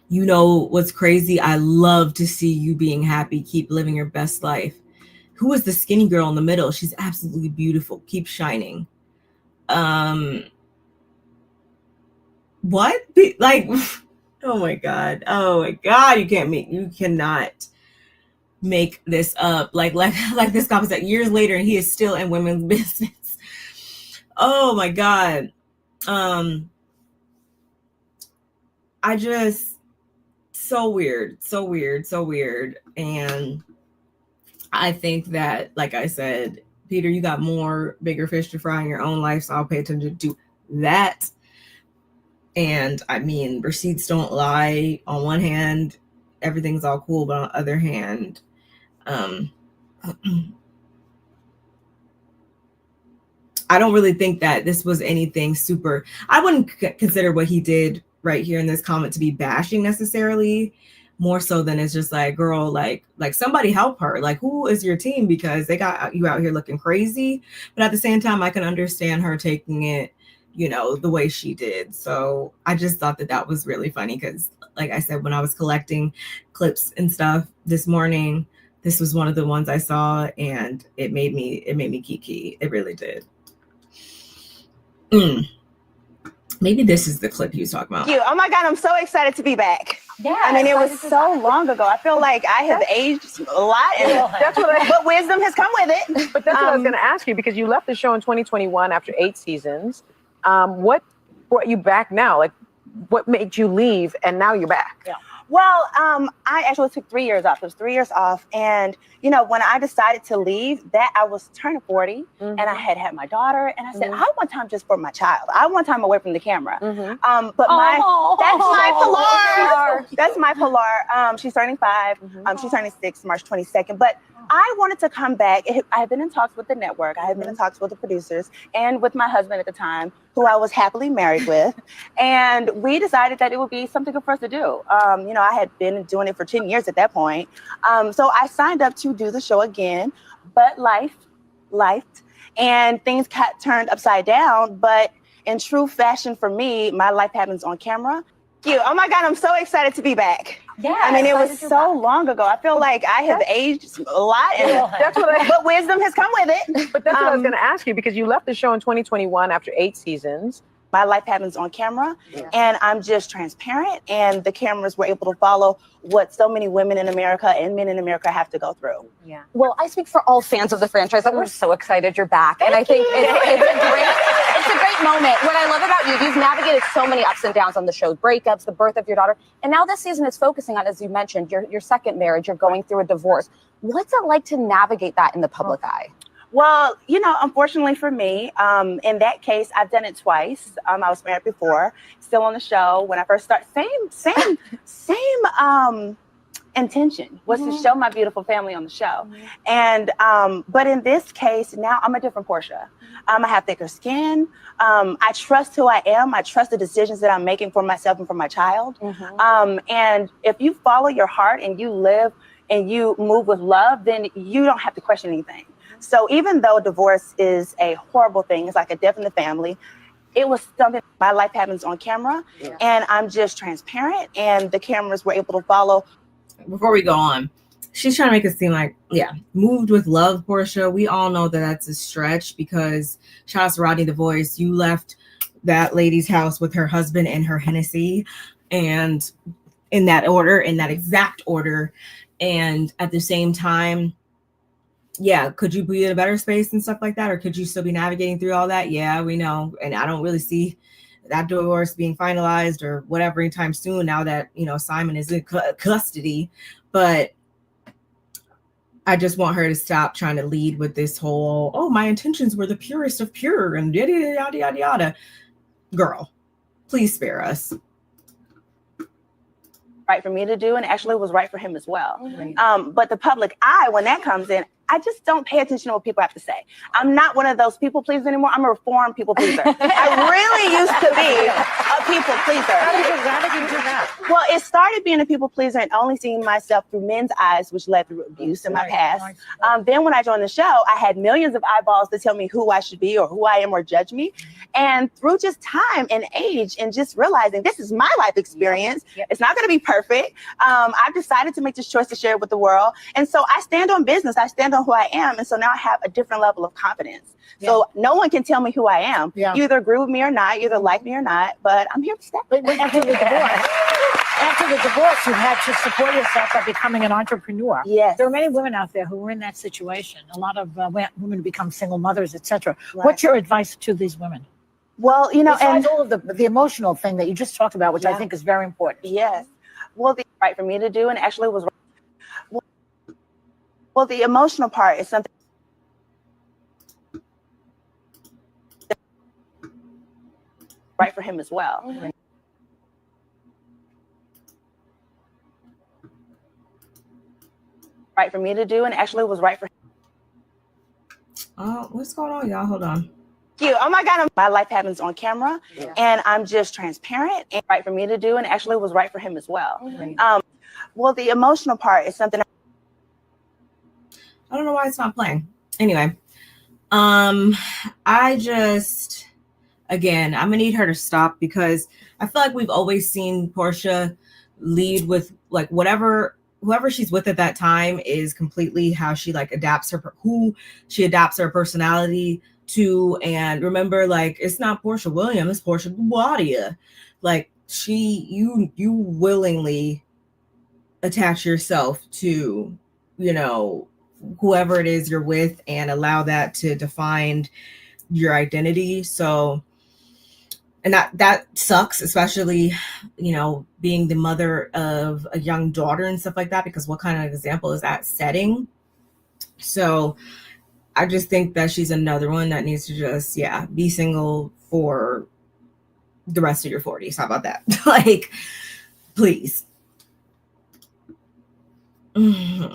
You know what's crazy? I love to see you being happy. Keep living your best life. Who is the skinny girl in the middle? She's absolutely beautiful. Keep shining. What? Like, oh my God. You cannot make this up. Like this guy was like years later and he is still in women's business. Oh my God. I just, so weird. And I think that, like I said, Peter, you got bigger fish to fry in your own life. So I'll pay attention to that. And I mean, receipts don't lie. On one hand, everything's all cool. But on the other hand, I don't really think that this was anything super. I wouldn't consider what he did right here in this comment to be bashing necessarily, more so than it's just like, girl, like somebody help her. Like, who is your team? Because they got you out here looking crazy. But at the same time, I can understand her taking it, the way she did. So I just thought that was really funny because, like I said, when I was collecting clips and stuff this morning, this was one of the ones I saw, and it made me kiki. It really did. Maybe this is the clip he was talking about. Oh my God, I'm so excited to be back. Yeah, I mean, it was so long ago. I feel like I have aged a lot, and but wisdom has come with it. But that's what I was going to ask you, because you left the show in 2021 after 8 seasons. What brought you back now? Like, what made you leave and now you're back? Yeah. Well, I actually took 3 years off. It was 3 years off. And, when I decided to leave, that I was turning 40 and I had my daughter. And I said, I want time just for my child. I want time away from the camera. But that's my Pilar. She's turning 5. She's turning 6 March 22nd. But I wanted to come back. I had been in talks with the network. I had been in talks with the producers and with my husband at the time, who I was happily married with. And we decided that it would be something good for us to do. I had been doing it for 10 years at that point. So I signed up to do the show again, but life, and things got turned upside down. But in true fashion for me, my life happens on camera. Oh my God, I'm so excited to be back. Yeah, I mean, it was so long ago. I feel like I have aged a lot, and but wisdom has come with it. But that's what I was going to ask you, because you left the show in 2021 after 8 seasons. My life happens on camera, and I'm just transparent, and the cameras were able to follow what so many women in America and men in America have to go through. Yeah. Well, I speak for all fans of the franchise that we're so excited you're back. And I think it's a great moment. What I love about you've navigated so many ups and downs on the show, breakups, the birth of your daughter. And now this season is focusing on, as you mentioned, your second marriage, you're going through a divorce. What's it like to navigate that in the public eye? Well, unfortunately for me, in that case, I've done it twice. I was married before, still on the show. When I first started, same intention was to show my beautiful family on the show. And, but in this case, now I'm a different Porsha. I have thicker skin. I trust who I am. I trust the decisions that I'm making for myself and for my child. And if you follow your heart and you live and you move with love, then you don't have to question anything. So even though divorce is a horrible thing, it's like a death in the family, it was something, my life happens on camera, and I'm just transparent, and the cameras were able to follow. Before we go on, she's trying to make it seem like, moved with love, Porsha. We all know that that's a stretch, because shout out to Rodney the Voice, you left that lady's house with her husband and her Hennessy, and in that exact order. And at the same time, yeah, could you be in a better space and stuff like that? Or could you still be navigating through all that? Yeah, we know. And I don't really see that divorce being finalized or whatever anytime soon now that, you know, Simon is in custody. But I just want her to stop trying to lead with this whole, oh, my intentions were the purest of pure and yada, yada, yada, yada. Girl, please spare us. Right for me to do, and actually was right for him as well. But the public eye, when that comes in, I just don't pay attention to what people have to say. I'm not one of those people pleasers anymore. I'm a reformed people pleaser. I really used to be a people pleaser. How did you do that? Well, it started being a people pleaser and only seeing myself through men's eyes, which led through abuse in my past. Then when I joined the show, I had millions of eyeballs to tell me who I should be or who I am or judge me. And through just time and age and just realizing this is my life experience, it's not going to be perfect. I've decided to make this choice to share it with the world. And so I stand on business. I stand on who I am. And so now I have a different level of confidence. So no one can tell me who I am. You either agree with me or not, you either like me or not, but I'm here to stay. After the divorce, you had to support yourself by becoming an entrepreneur. Yes. There are many women out there who are in that situation. A lot of women become single mothers, etc. What's your advice to these women? Well, you know, besides all of the emotional thing that you just talked about, which I think is very important. Yes. Well, the right for me to do, and actually was well, the emotional part is something right for him as well. Right for me to do, and actually was right for what's going on, y'all? Hold on. you. Oh my God, my life happens on camera, and I'm just transparent. And right for me to do, and actually was right for him as well. Well, the emotional part is something I don't know why it's not playing. Anyway, I just, again, I'm gonna need her to stop because I feel like we've always seen Porsha lead with like whoever she's with at that time is completely how she like adapts her personality to. And remember, like, it's not Porsha Williams, it's Porsha Guadia. Like you willingly attach yourself to, you know, whoever it is you're with and allow that to define your identity. So, and that sucks, especially, you know, being the mother of a young daughter and stuff like that, because what kind of example is that setting? So I just think that she's another one that needs to just, be single for the rest of your 40s. How about that? Like, please.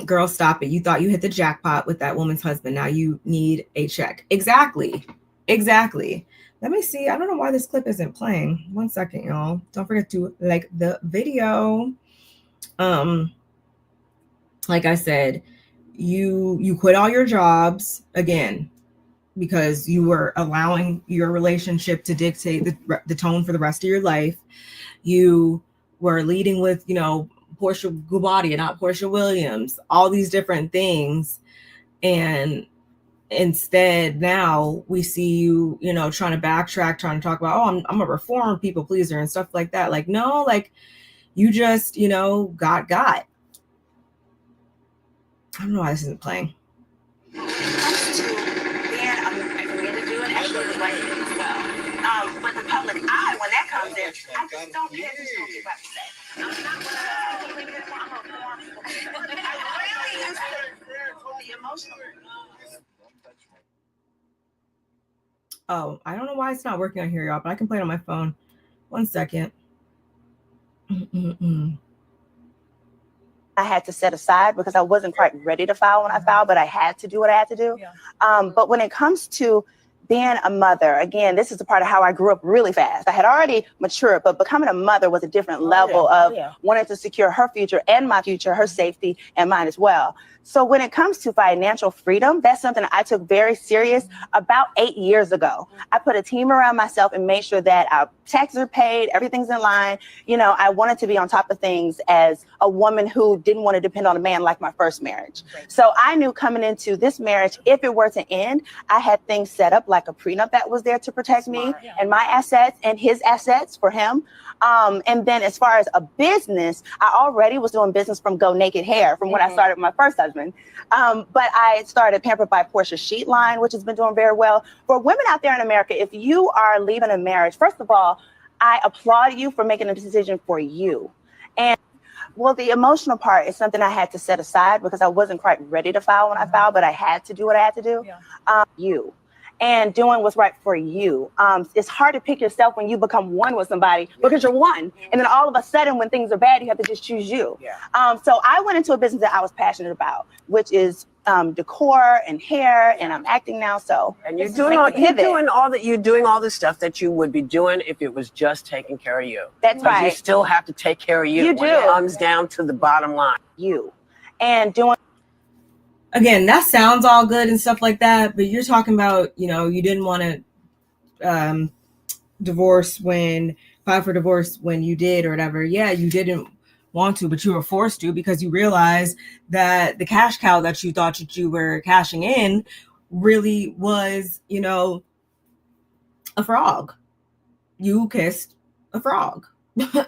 Girl, stop it. You thought you hit the jackpot with that woman's husband. Now you need a check. Exactly. Let me see. I don't know why this clip isn't playing. 1 second, y'all. Don't forget to like the video. Like I said, you quit all your jobs again because you were allowing your relationship to dictate the tone for the rest of your life. You were leading with, you know, Porsha Guadia, not Porsha Williams, all these different things. And instead now we see you, you know, trying to backtrack, trying to talk about, oh, I'm a reformed people pleaser and stuff like that. Like, no, like you just, you know, got. I don't know why this isn't playing. But the public eye, when that comes in, I just don't pay attention to what people have to say. I'm not one of those people I really used to the emotional. Oh, I don't know why it's not working on here, y'all, but I can play it on my phone. 1 second. I had to set aside because I wasn't quite ready to file when I filed, but I had to do what I had to do. But when it comes to being a mother, again, this is the part of how I grew up really fast. I had already matured, but becoming a mother was a different level of wanting to secure her future and my future, her safety and mine as well. So when it comes to financial freedom, that's something I took very serious about 8 years ago. I put a team around myself and made sure that our taxes are paid, everything's in line. You know, I wanted to be on top of things as a woman who didn't want to depend on a man like my first marriage. So I knew coming into this marriage, if it were to end, I had things set up like like a prenup that was there to protect me and my assets and his assets for him. And then as far as a business, I already was doing business from Go Naked Hair from when I started with my first husband. But I started Pampered by Porsha Sheet Line, which has been doing very well. For women out there in America, if you are leaving a marriage, first of all, I applaud you for making a decision for you. And well, the emotional part is something I had to set aside because I wasn't quite ready to file when I filed, but I had to do what I had to do. You. And doing what's right for you. It's hard to pick yourself when you become one with somebody because you're one. And then all of a sudden, when things are bad, you have to just choose you. So I went into a business that I was passionate about, which is decor and hair, and I'm acting now. So and you're doing all the stuff that you would be doing if it was just taking care of you. That's right. You still have to take care of you. You when do. It comes down to the bottom line. You. And doing. Again, that sounds all good and stuff like that, but you're talking about, you didn't want to file for divorce when you did or whatever. Yeah, you didn't want to, but you were forced to because you realized that the cash cow that you thought that you were cashing in really was, a frog. You kissed a frog,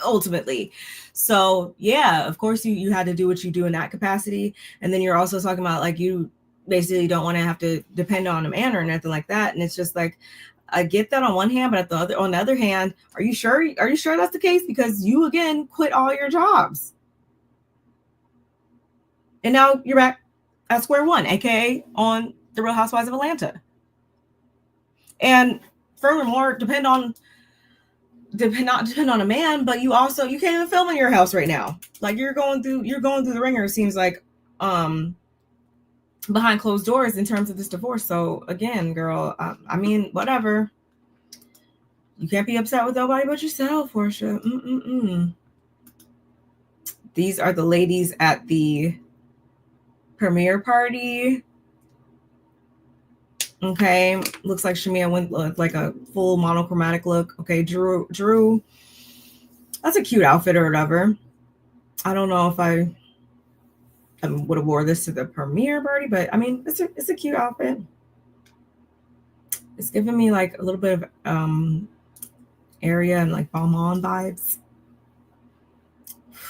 ultimately. So yeah, of course you had to do what you do in that capacity. And then you're also talking about like you basically don't want to have to depend on a man or nothing like that. And it's just like, I get that on one hand, but on the other hand, are you sure that's the case? Because you again quit all your jobs. And now you're back at square one, aka on the Real Housewives of Atlanta. And furthermore, not depend on a man, but you can't even film in your house right now. Like you're going through the ringer, it seems like, behind closed doors in terms of this divorce. So again, girl, I mean, whatever. You can't be upset with nobody but yourself, Porsha. These are the ladies at the premiere party. Okay, looks like Shamea went like a full monochromatic look. Okay, Drew, that's a cute outfit or whatever. I don't know if I would have wore this to the premiere party, but I mean, it's a cute outfit. It's giving me like a little bit of area and like Balmain vibes.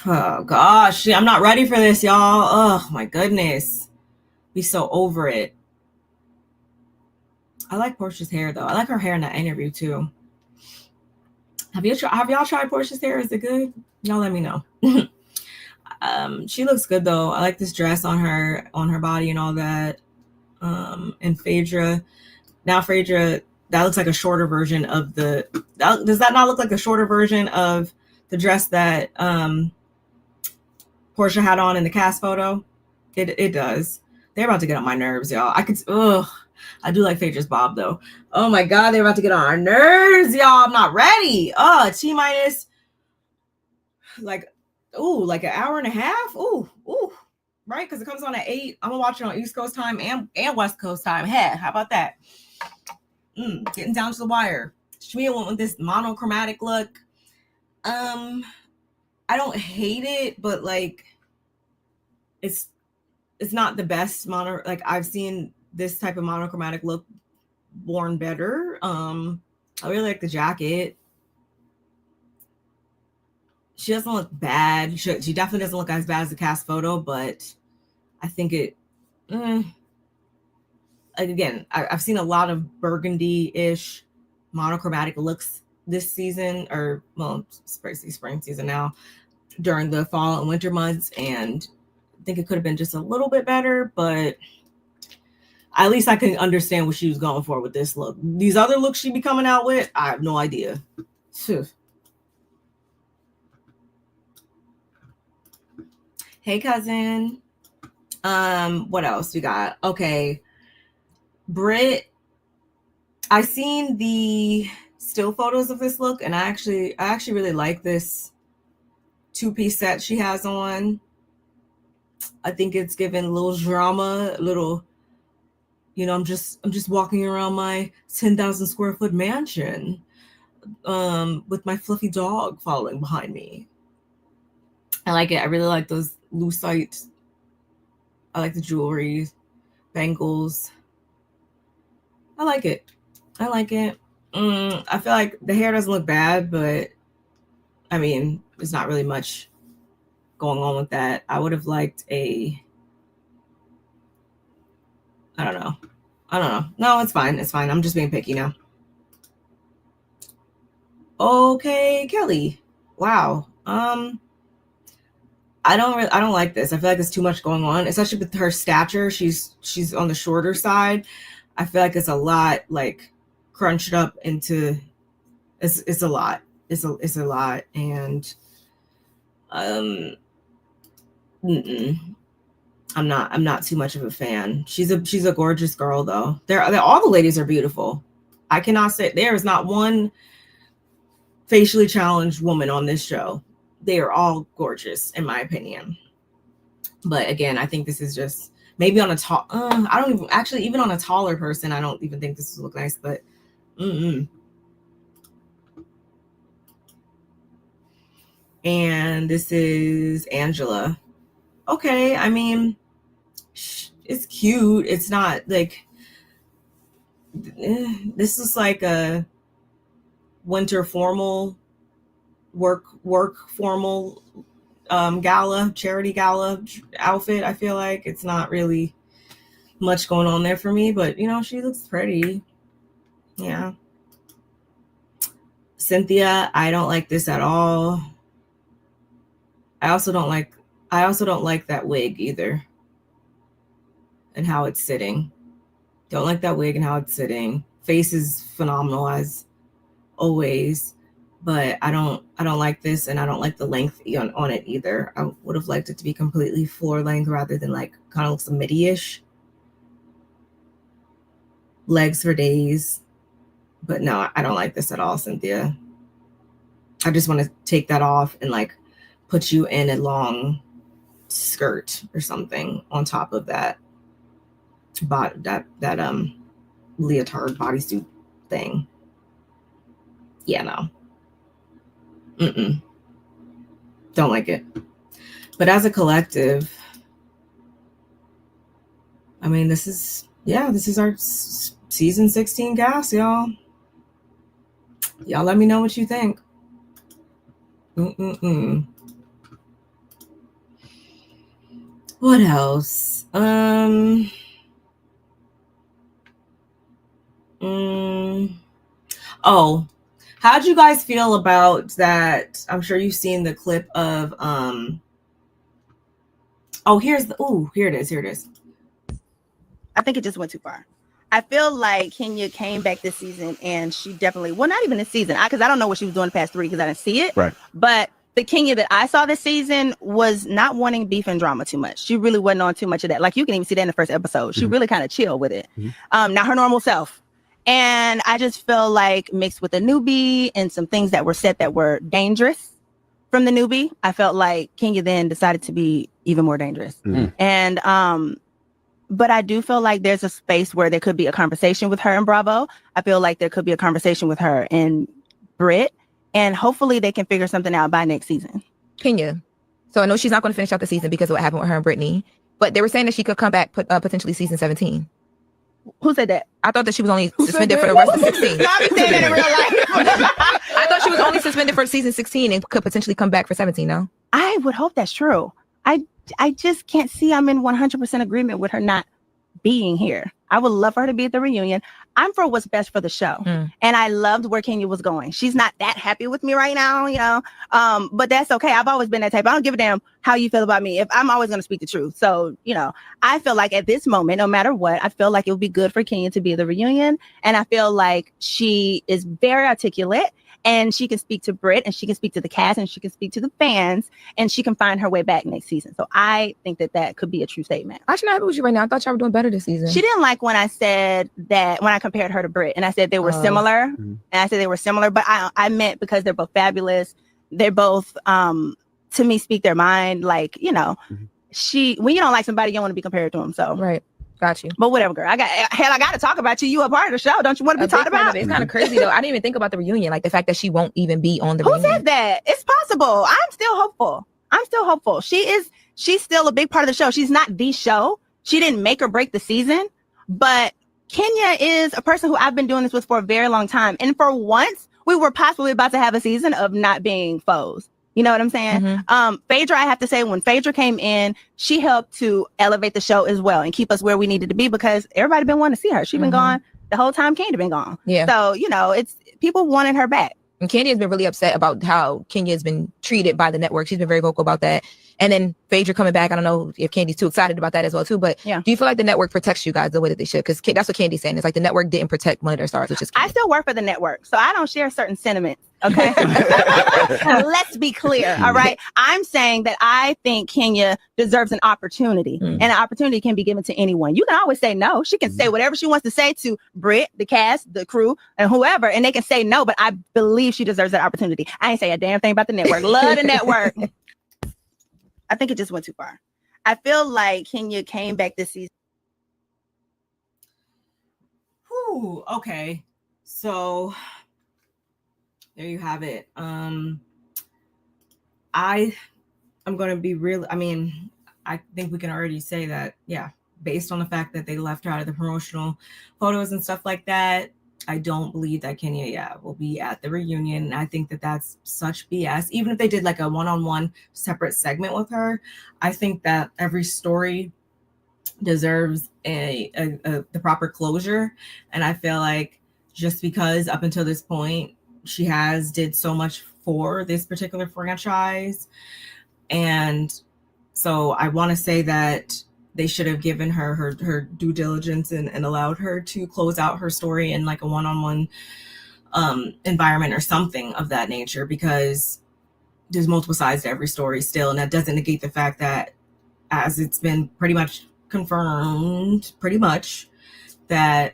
Oh gosh, I'm not ready for this, y'all. Oh my goodness, be so over it. I like Porsha's hair though. I like her hair in that interview too. Have y'all tried Porsha's hair? Is it good? Y'all let me know. She looks good though. I like this dress on her body and all that. And Phaedra, that looks like a shorter version of does that not look like a shorter version of the dress that Porsha had on in the cast photo? It does. They're about to get on my nerves, y'all. I do like Phaedra's bob though. Oh my God, they're about to get on our nerves, y'all. I'm not ready. T minus like an hour and a half. Ooh, right? Because it comes on at 8. I'm gonna watch it on East Coast time and West Coast time. Hey, how about that? Getting down to the wire. Shamea went with this monochromatic look. I don't hate it, but like it's not the best like I've seen this type of monochromatic look worn better. I really like the jacket. She doesn't look bad. She definitely doesn't look as bad as the cast photo, but I think it. Again, I've seen a lot of burgundy-ish monochromatic looks this season, or well, spring season now, during the fall and winter months, and I think it could have been just a little bit better, but at least I can understand what she was going for with this look. These other looks she be coming out with, I have no idea. Hey, cousin. What else we got? Okay. Brit, I seen the still photos of this look, and I actually really like this 2-piece set she has on. I think it's given a little drama, I'm just walking around my 10,000 square foot mansion with my fluffy dog following behind me. I like it. I really like those lucite. I like the jewelry, bangles. I like it. I like it. I feel like the hair doesn't look bad, but I mean, there's not really much going on with that. I would have liked I don't know. No, it's fine. It's fine. I'm just being picky now. Okay, Kelli. Wow. I don't like this. I feel like there's too much going on, especially with her stature. She's on the shorter side. I feel like it's a lot, like crunched up into. It's a lot. It's a lot, and I'm not too much of a fan. She's a gorgeous girl though. All the ladies are beautiful. I cannot say there is not one facially challenged woman on this show. They are all gorgeous in my opinion. But again, I think this is just maybe on a tall. I don't even actually even on a taller person. I don't even think this would look nice. But and this is Angela. Okay, I mean, it's cute. It's not like this is like a winter formal work formal gala, charity gala outfit. I feel like it's not really much going on there for me, but you know, she looks pretty. Yeah. Cynthia, I don't like this at all. I also don't like that wig either. And how it's sitting. Don't like that wig and how it's sitting. Face is phenomenal as always, but I don't like this, and I don't like the length on it either. I would have liked it to be completely floor length rather than like kind of looks a midi-ish. Legs for days. But no, I don't like this at all, Cynthia. I just want to take that off and like put you in a long skirt or something on top of that leotard bodysuit thing. Yeah, no. Don't like it. But as a collective, I mean, this is our season 16 gas, y'all. Y'all let me know what you think. What else? Oh, how'd you guys feel about that? I'm sure you've seen the clip of here it is. I think it just went too far. I feel like Kenya came back this season and she definitely, well, not even this season, because I don't know what she was doing the past 3 because I didn't see it. Right. But the Kenya that I saw this season was not wanting beef and drama too much. She really wasn't on too much of that. Like you can even see that in the first episode. She really kind of chilled with it. Not her normal self. And I just feel like mixed with the newbie and some things that were said that were dangerous from the newbie, I felt like Kenya then decided to be even more dangerous. And but I do feel like there's a space where there could be a conversation with her and Bravo. I feel like there could be a conversation with her and Brit, and hopefully they can figure something out by next season. Kenya. So I know she's not going to finish out the season because of what happened with her and Brittany, but they were saying that she could come back potentially season 17. Who said that? I thought that she was only suspended for the rest of 16. I thought she was only suspended for season 16 and could potentially come back for 17, no? I would hope that's true. I just can't see I'm in 100% agreement with her not being here. I would love for her to be at the reunion. I'm for what's best for the show. And I loved where Kenya was going. She's not that happy with me right now, you know, but that's okay. I've always been that type. I don't give a damn how you feel about me. If I'm always going to speak the truth. So, you know, I feel like at this moment, no matter what, I feel like it would be good for Kenya to be at the reunion. And I feel like she is very articulate. And she can speak to Brit, and she can speak to the cast, and she can speak to the fans, and she can find her way back next season. So I think that could be a true statement. I'm not happy with you right now. I thought y'all were doing better this season. She didn't like when I said that, when I compared her to Brit, and I said they were similar. And I said they were similar, but I meant because they're both fabulous. They're both, to me, speak their mind. Like, you know, when you don't like somebody, you don't want to be compared to them. So right. Got you. But whatever, girl. I got to talk about you. You a part of the show. Don't you want to be talked about? It's kind of crazy, though. I didn't even think about the reunion. Like the fact that she won't even be on the reunion. Who said that? It's possible. I'm still hopeful. She's still a big part of the show. She's not the show. She didn't make or break the season, but Kenya is a person who I've been doing this with for a very long time. And for once, we were possibly about to have a season of not being foes. You know what I'm saying? Phaedra, I have to say, when Phaedra came in, she helped to elevate the show as well and keep us where we needed to be because everybody been wanting to see her. She's been gone the whole time Candy been gone. Yeah. So, you know, it's people wanted her back. And Candy has been really upset about how Kenya has been treated by the network. She's been very vocal about that. And then Phaedra coming back. I don't know if Candy's too excited about that as well, too. But do you feel like the network protects you guys the way that they should? Because that's what Candy's saying. It's like the network didn't protect one of their stars, which is Kenya. I still work for the network, so I don't share certain sentiments. Okay. Let's be clear. All right. I'm saying that I think Kenya deserves an opportunity, and an opportunity can be given to anyone. You can always say no. She can say whatever she wants to say to Brit, the cast, the crew, and whoever, and they can say no, but I believe she deserves that opportunity. I ain't say a damn thing about the network. Love the network. I think it just went too far. I feel like Kenya came back this season. Ooh, okay. So there you have it. I'm going to be real. I mean, I think we can already say that, yeah, based on the fact that they left her out of the promotional photos and stuff like that, I don't believe that Kenya, will be at the reunion. I think that that's such BS. Even if they did like a one-on-one separate segment with her, I think that every story deserves the proper closure. And I feel like just because up until this point, she did so much for this particular franchise. And so I want to say that they should have given her due diligence and allowed her to close out her story in like a one-on-one environment or something of that nature, because there's multiple sides to every story still. And that doesn't negate the fact that, as it's been pretty much confirmed, that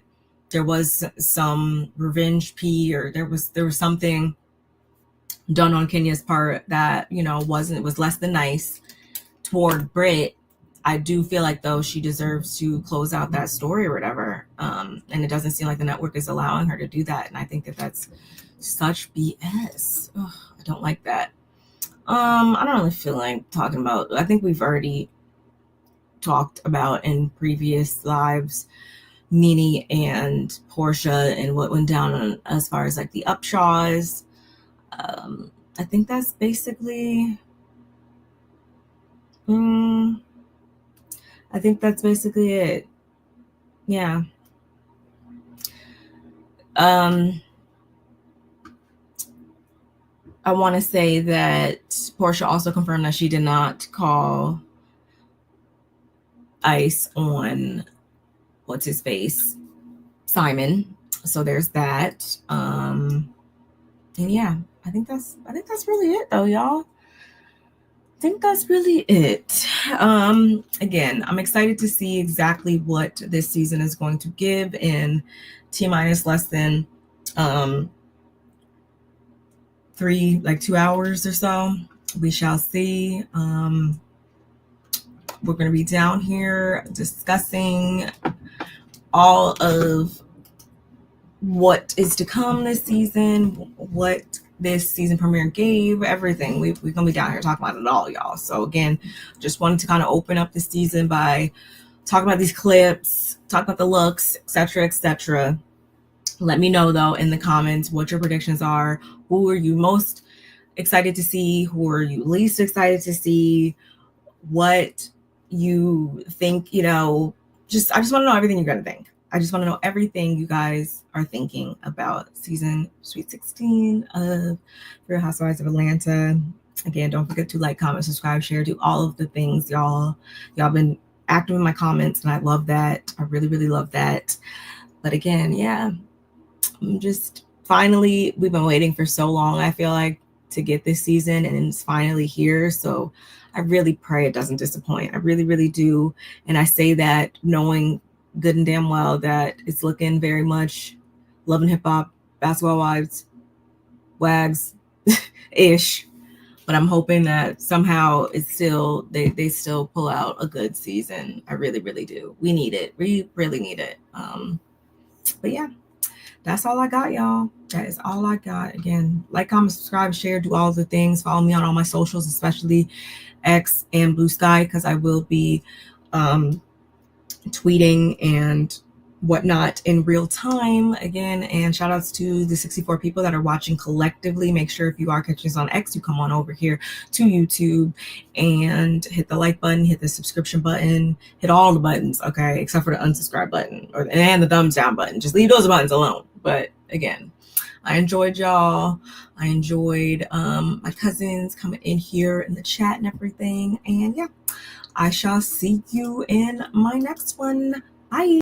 there was some revenge or there was something done on Kenya's part that, was less than nice toward Brit. I do feel like, though, she deserves to close out that story or whatever. And it doesn't seem like the network is allowing her to do that. And I think that that's such BS. Ugh, I don't like that. I don't really feel like talking about, I think we've already talked about in previous lives, Nene and Porsha and what went down as far as like the Upshaws. I think that's basically, I think that's basically it. Yeah. I want to say that Porsha also confirmed that she did not call ice on what's his face, Simon. So there's that. And yeah, I think that's really it, though, y'all. I think that's really it. Again, I'm excited to see exactly what this season is going to give in T-minus less than 2 hours or so. We shall see. We're going to be down here discussing all of what is to come this season, what this season premiere gave, everything. We're going to be down here talking about it all, y'all. So again, just wanted to kind of open up the season by talking about these clips, talking about the looks, etc., etc. Let me know, though, in the comments what your predictions are. Who are you most excited to see? Who are you least excited to see? What you think, I just want to know everything you're going to think. I just want to know everything you guys are thinking about season Sweet 16 of Real Housewives of Atlanta. Again, don't forget to like, comment, subscribe, share, do all of the things, y'all. Y'all been active in my comments, and I love that. I really, really love that. But again, yeah, I'm just finally, we've been waiting for so long, I feel like, to get this season, and it's finally here. So I really pray it doesn't disappoint. I really, really do. And I say that knowing good and damn well that it's looking very much Love and Hip Hop, Basketball Wives, Wags ish. But I'm hoping that somehow it's still they still pull out a good season. I really, really do. We need it. We really need it. But yeah, that's all I got, y'all. That is all I got. Again, like, comment, subscribe, share, do all the things. Follow me on all my socials, especially X and Blue Sky, because I will be tweeting and whatnot in real time again. And shout outs to the 64 people that are watching collectively. Make sure if you are catching us on X, you come on over here to YouTube and hit the like button, hit the subscription button, hit all the buttons, okay, except for the unsubscribe button and the thumbs down button. Just leave those buttons alone. But again, I enjoyed y'all. I enjoyed my cousins coming in here in the chat and everything. And yeah, I shall see you in my next one. Bye.